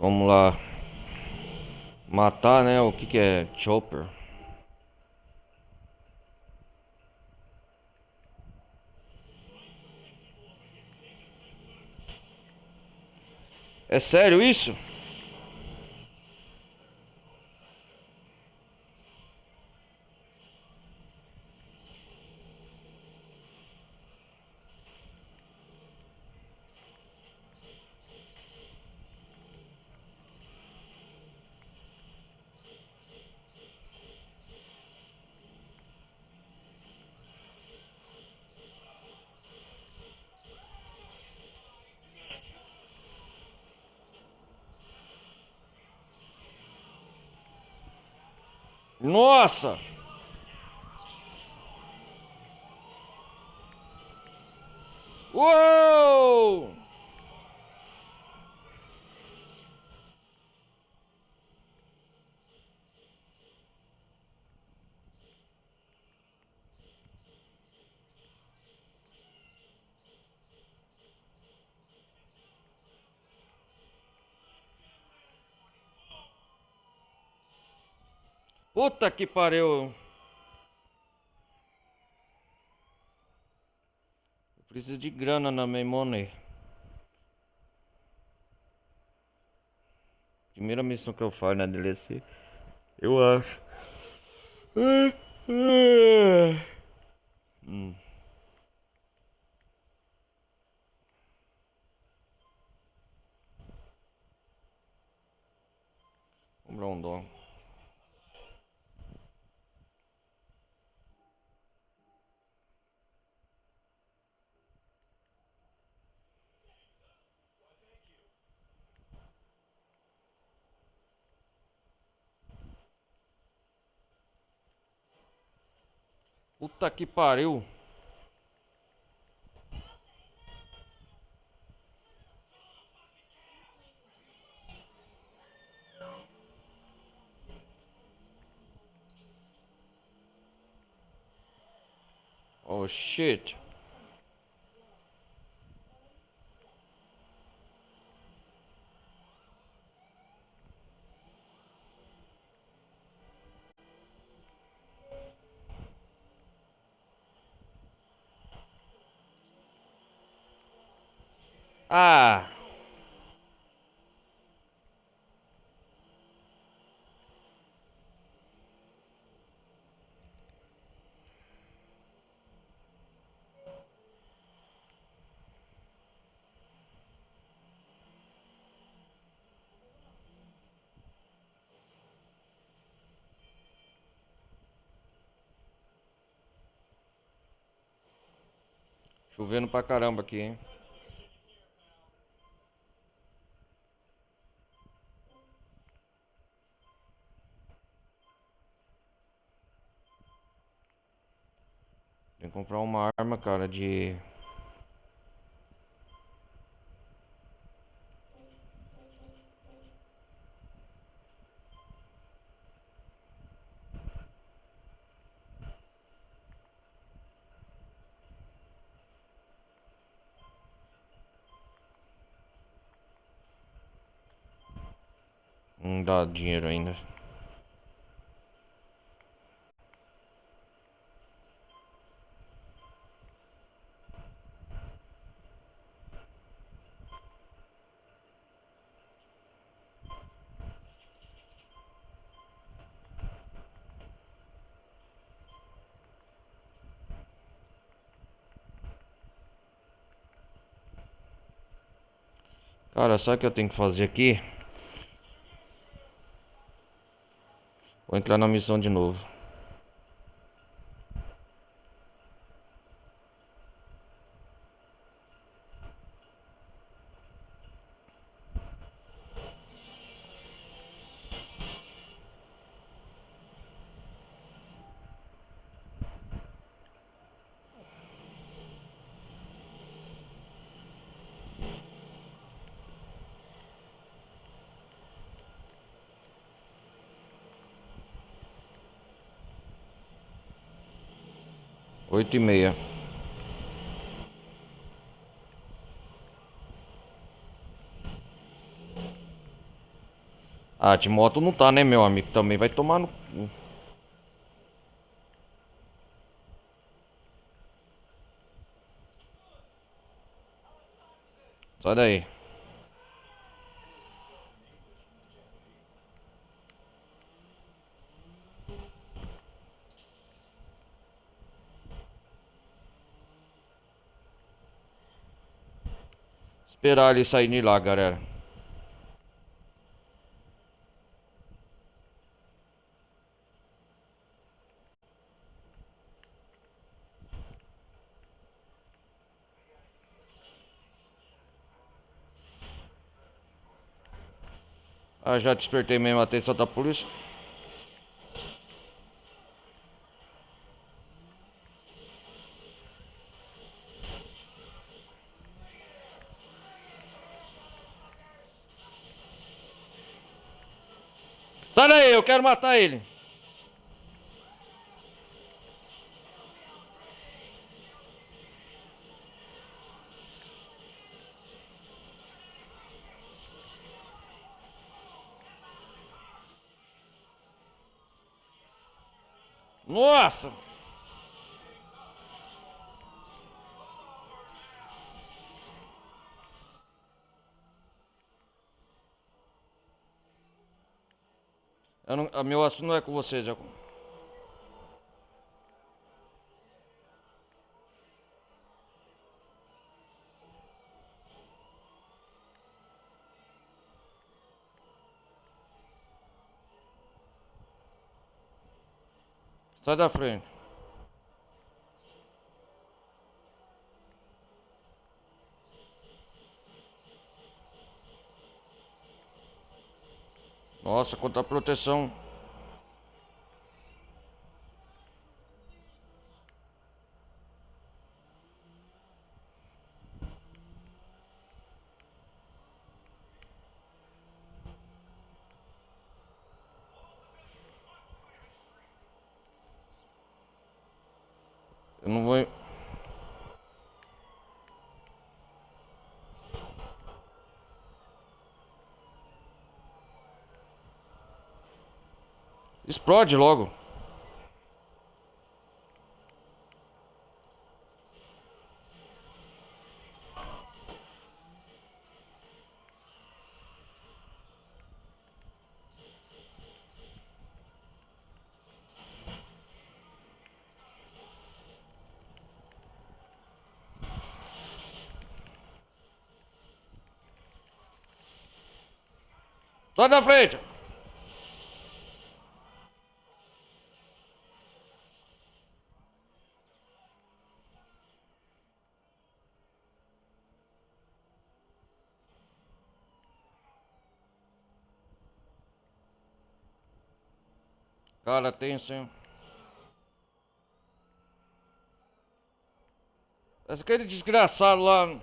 Vamos lá. Matar, né? O que que é? Chopper. É sério isso? Nossa! Uou! Puta que pariu! Eu preciso de grana na minha money. Primeira missão que eu faço na DLC. Eu acho. Hum, comprar um dom. Puta que pariu. Oh shit. Ah. Chovendo pra caramba aqui, hein? Tem que comprar uma arma, cara, de... Não dá dinheiro ainda. Cara, sabe o que eu tenho que fazer aqui? Vou entrar na missão de novo. Oito e meia. Ah, de moto não tá, né, meu amigo? Também vai tomar no... Sai daí. Esperar ele sair de lá, galera. Ah, já despertei mesmo a atenção da polícia. Sai daí, eu quero matar ele. Nossa! Eu não, meu assunto não é com você, já. Sai da frente. Nossa, quanta proteção. Eu não vou. Explode logo. Sai da frente! Cara, tem sim. Aquele desgraçado lá.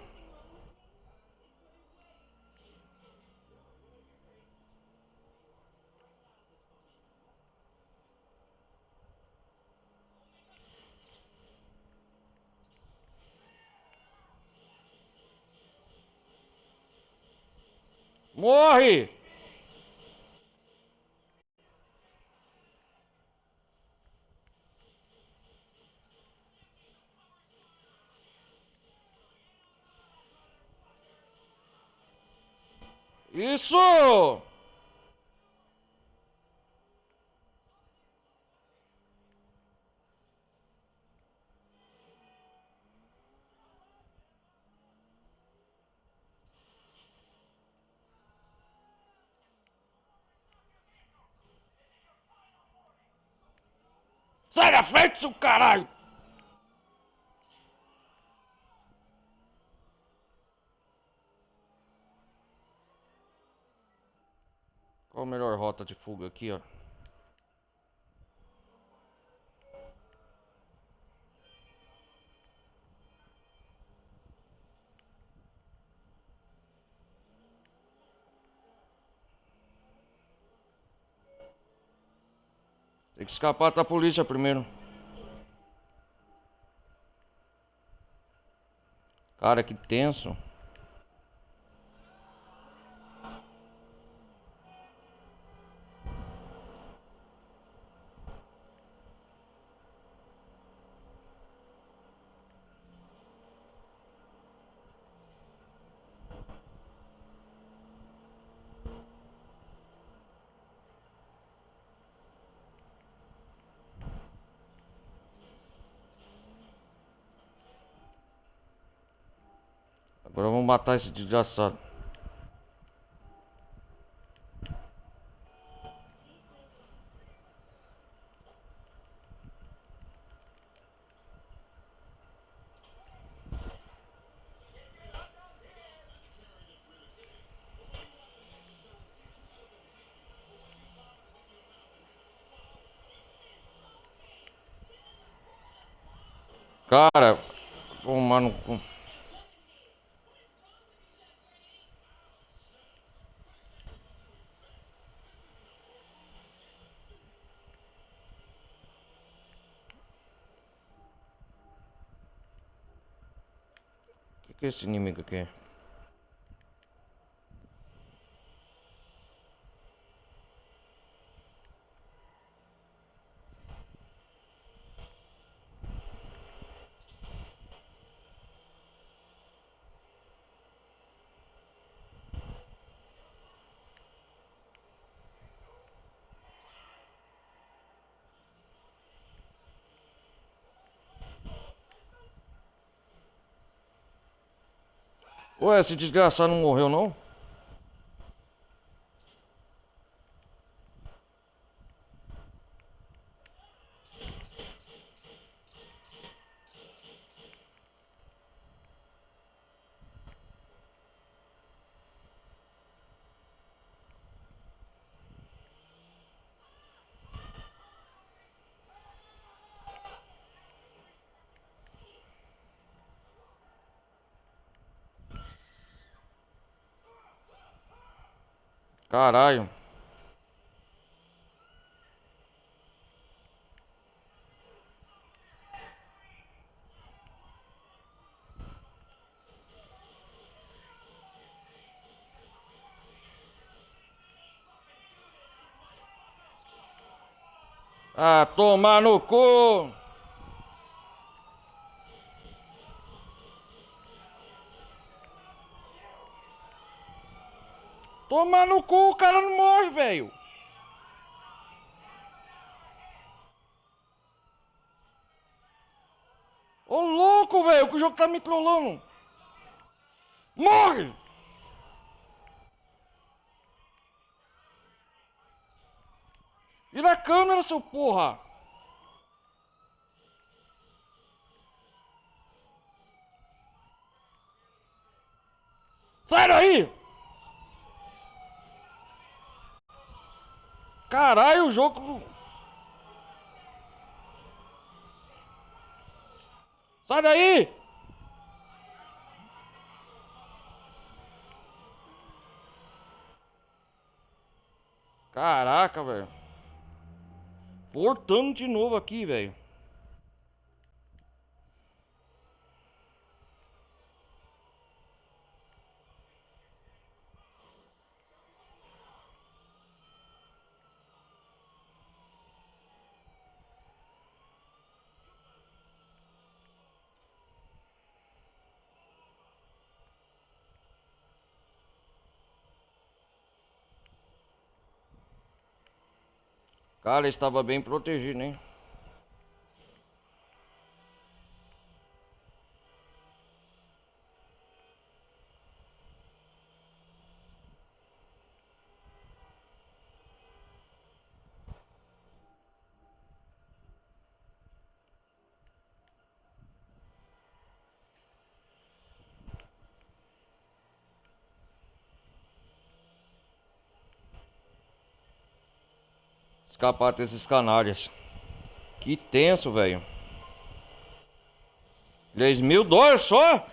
Morre! Isso! Sai da frente, seu caralho! Qual a melhor rota de fuga aqui, ó? Tem que escapar da polícia primeiro. Cara, que tenso. Agora vamos matar esse desgraçado. Cara, tomar no cu. Que é esse inimigo aqui? Ué, esse desgraçado não morreu não? Caralho. Ah, tomar no cu! Tomar no cu, o cara não morre, velho. Ô louco, velho, que o jogo tá me trollando. Morre! Vira a câmera, seu porra! Sai daí! Caralho, o jogo. Sai daí! Caraca, velho. Voltando de novo aqui, velho. Cara, estava bem protegido, hein? Escapar desses canalhas. Que tenso, velho. $10.000 só?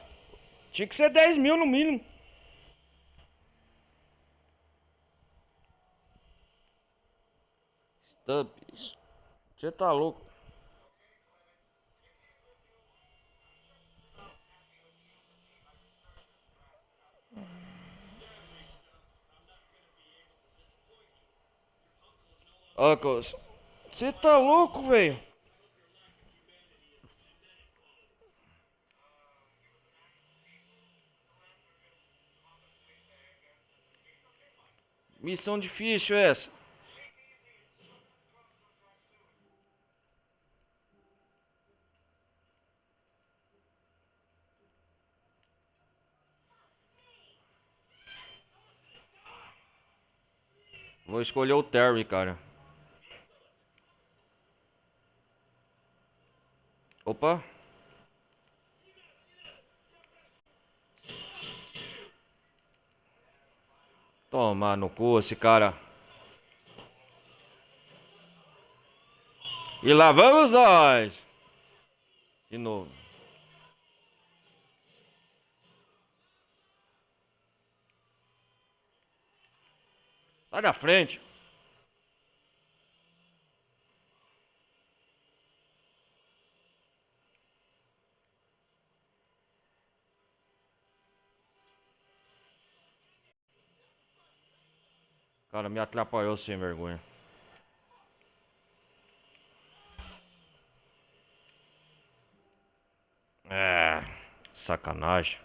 Tinha que ser 10 mil no mínimo. Stubbs. Você tá louco? Ocos. Você tá louco, velho? Missão difícil essa. Vou escolher o Terry, cara. Opa. Toma no cu esse cara. E lá vamos nós. De novo. Sai da frente. Cara, me atrapalhou sem vergonha. É. Sacanagem.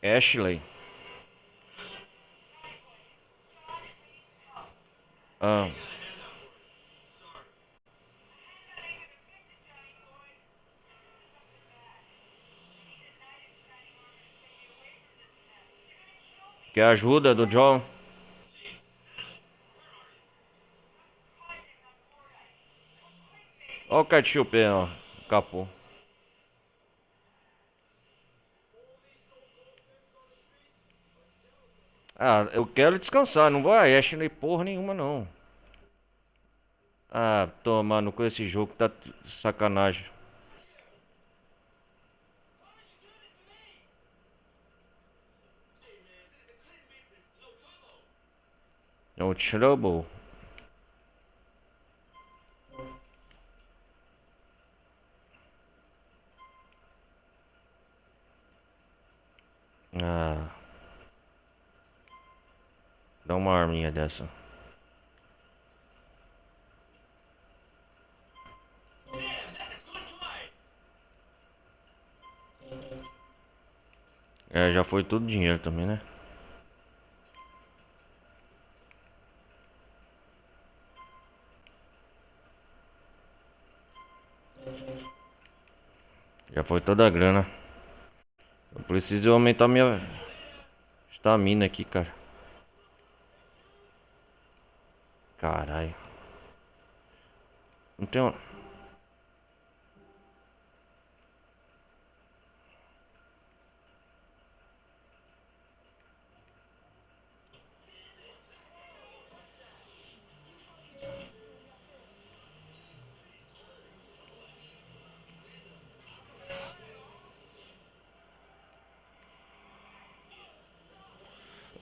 Ashley. Ah. Quer ajuda do John? Olha o ketchup aí, ó. Capô. Ah, eu quero descansar. Não vai Ashley porra nenhuma, não. Ah, tomando com esse jogo tá sacanagem. No trouble. Ah, dá uma arminha dessa. É, já foi todo dinheiro também, né? Já foi toda a grana. Eu preciso aumentar minha estamina aqui, cara. Caralho. Não tem.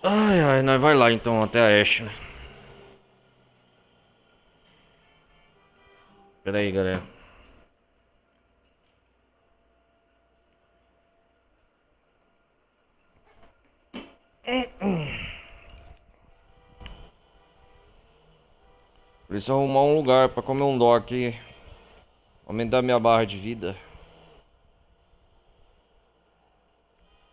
Ai, ai, nós vai lá então até a Ashe, né? Pera aí, galera. Preciso arrumar um lugar pra comer um dó aqui. Aumentar minha barra de vida.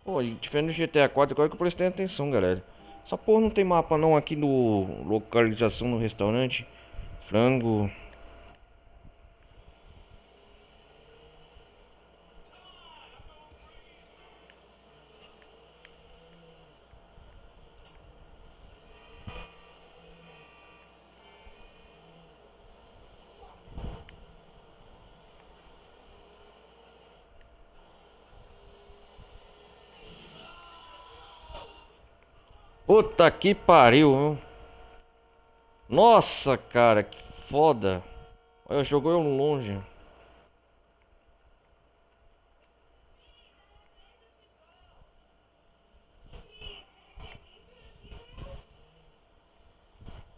Pô, e diferente do GTA 4, agora que eu prestei atenção, galera. Essa porra não tem mapa não aqui no localização no restaurante. Frango. Puta que pariu, viu? Nossa, cara, que foda. Olha, jogou eu longe.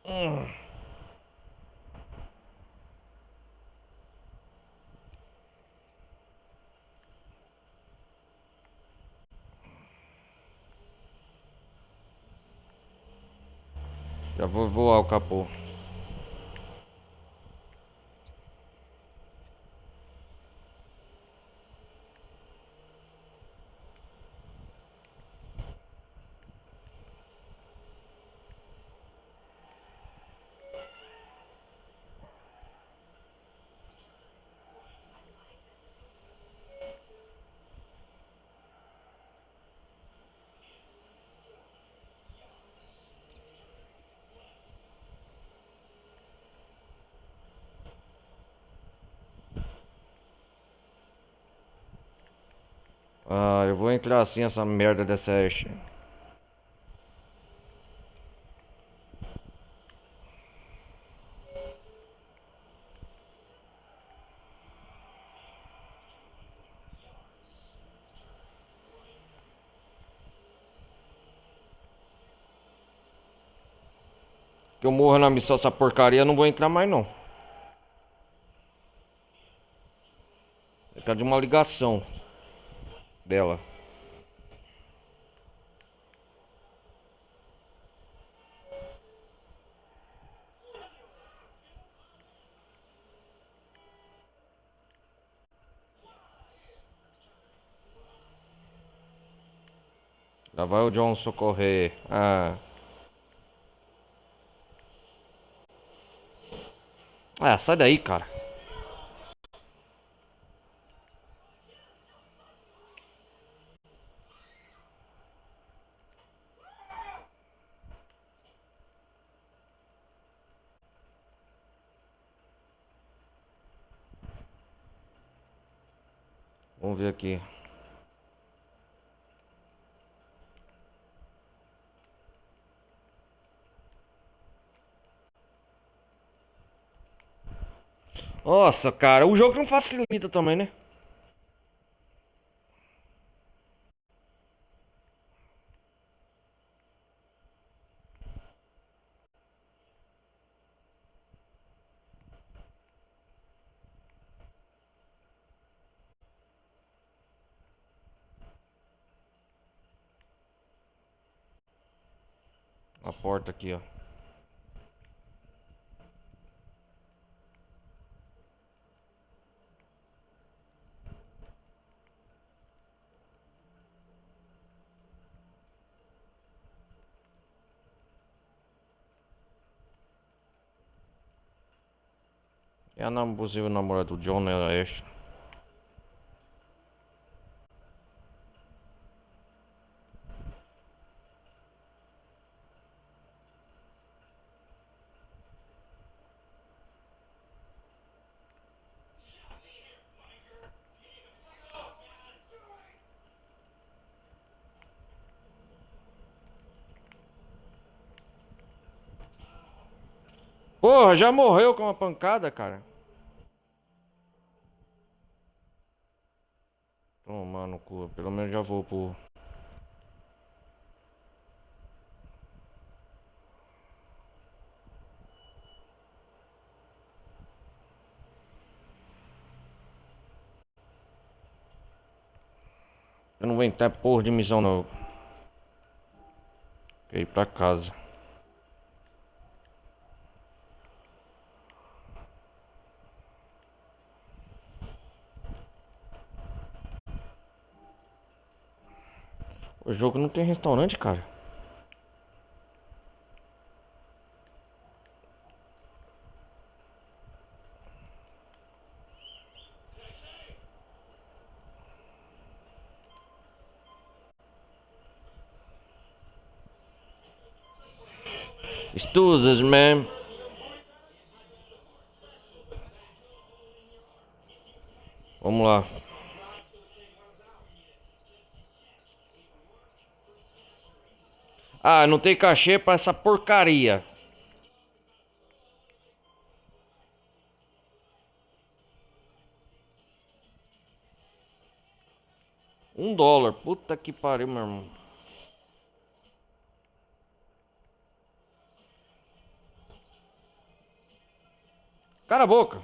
Hum. Já vou voar o capô. Ah, eu vou entrar assim essa merda dessa Ashe. Que eu morra na missão essa porcaria, eu não vou entrar mais não. É por causa de uma ligação dela. Lá vai o John socorrer. Ah. Ah, sai daí, cara. Vamos ver aqui. Nossa, cara, o jogo não facilita também, né? A porta aqui, ó. É a possível namorada do John, era esta. Porra, já morreu com uma pancada, cara. Toma no cu, pelo menos já vou pro... Eu não vou entrar porra de missão não. Quer ir pra casa. O jogo não tem restaurante, cara. Estudas, man. Vamos lá. Ah, não tem cachê pra essa porcaria. $1. Puta que pariu, meu irmão. Cala a boca.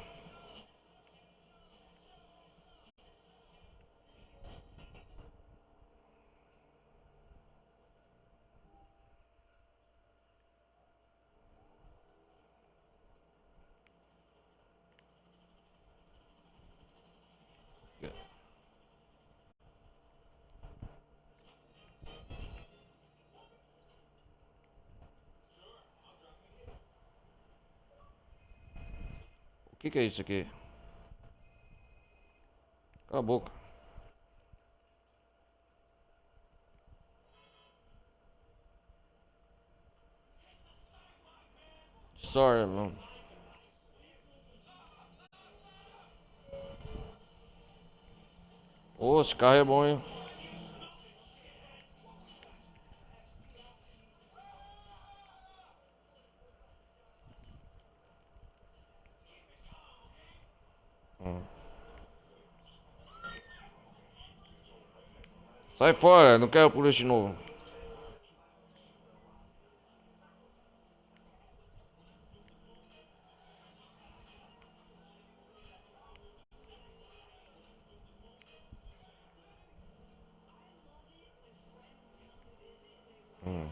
O que é isso aqui? Cala a boca. Sorry, mano. Ô, esse carro é bom, hein? Hum. Sai fora, não quero polícia de novo. Hum.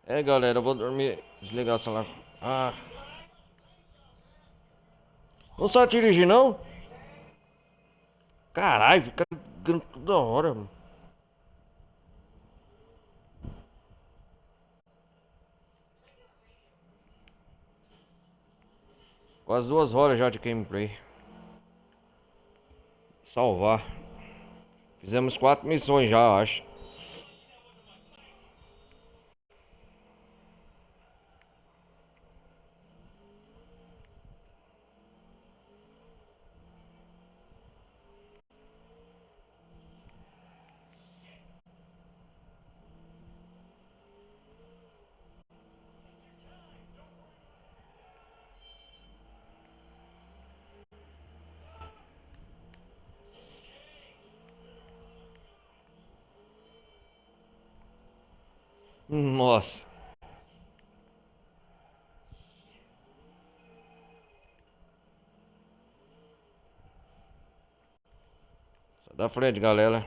É, galera, eu vou dormir. Desligar o celular. Ah. Não sabe dirigir, não? Caralho, fica ligando toda hora, mano. Quase 2 horas já de gameplay. Salvar. Fizemos 4 missões já, acho. Nossa. Da frente, galera.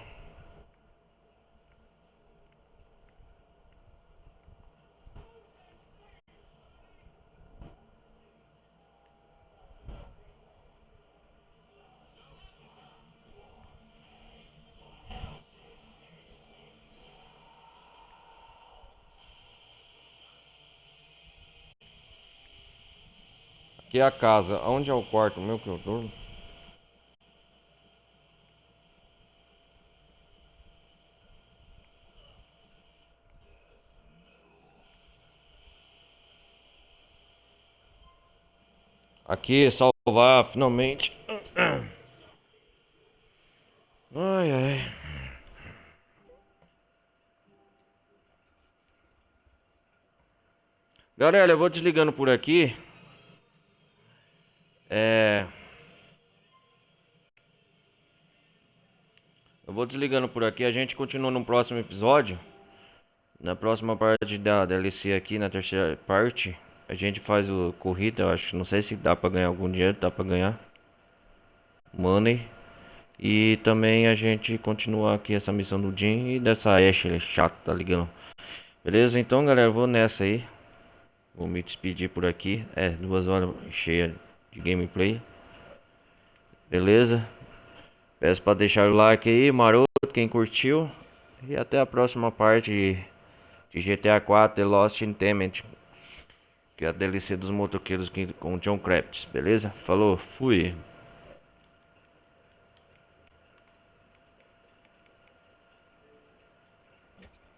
Aqui é a casa. Onde é o quarto meu que eu durmo? Aqui, salvar finalmente. Ai, ai. Galera, eu vou desligando por aqui. Eu vou desligando por aqui. A gente continua no próximo episódio. Na próxima parte da DLC aqui, na terceira parte, a gente faz o corrida. Eu acho, não sei se dá pra ganhar algum dinheiro, dá pra ganhar money. E também a gente continua aqui essa missão do Jim e dessa Ashley chata, tá ligado? Beleza? Então, galera, eu vou nessa aí. Vou me despedir por aqui. 2 horas cheias de gameplay. Beleza? Peço pra deixar o like aí, maroto, quem curtiu. E até a próxima parte de GTA 4 The Lost Intent, que é a DLC dos motoqueiros com John Kravitz. Beleza? Falou, fui.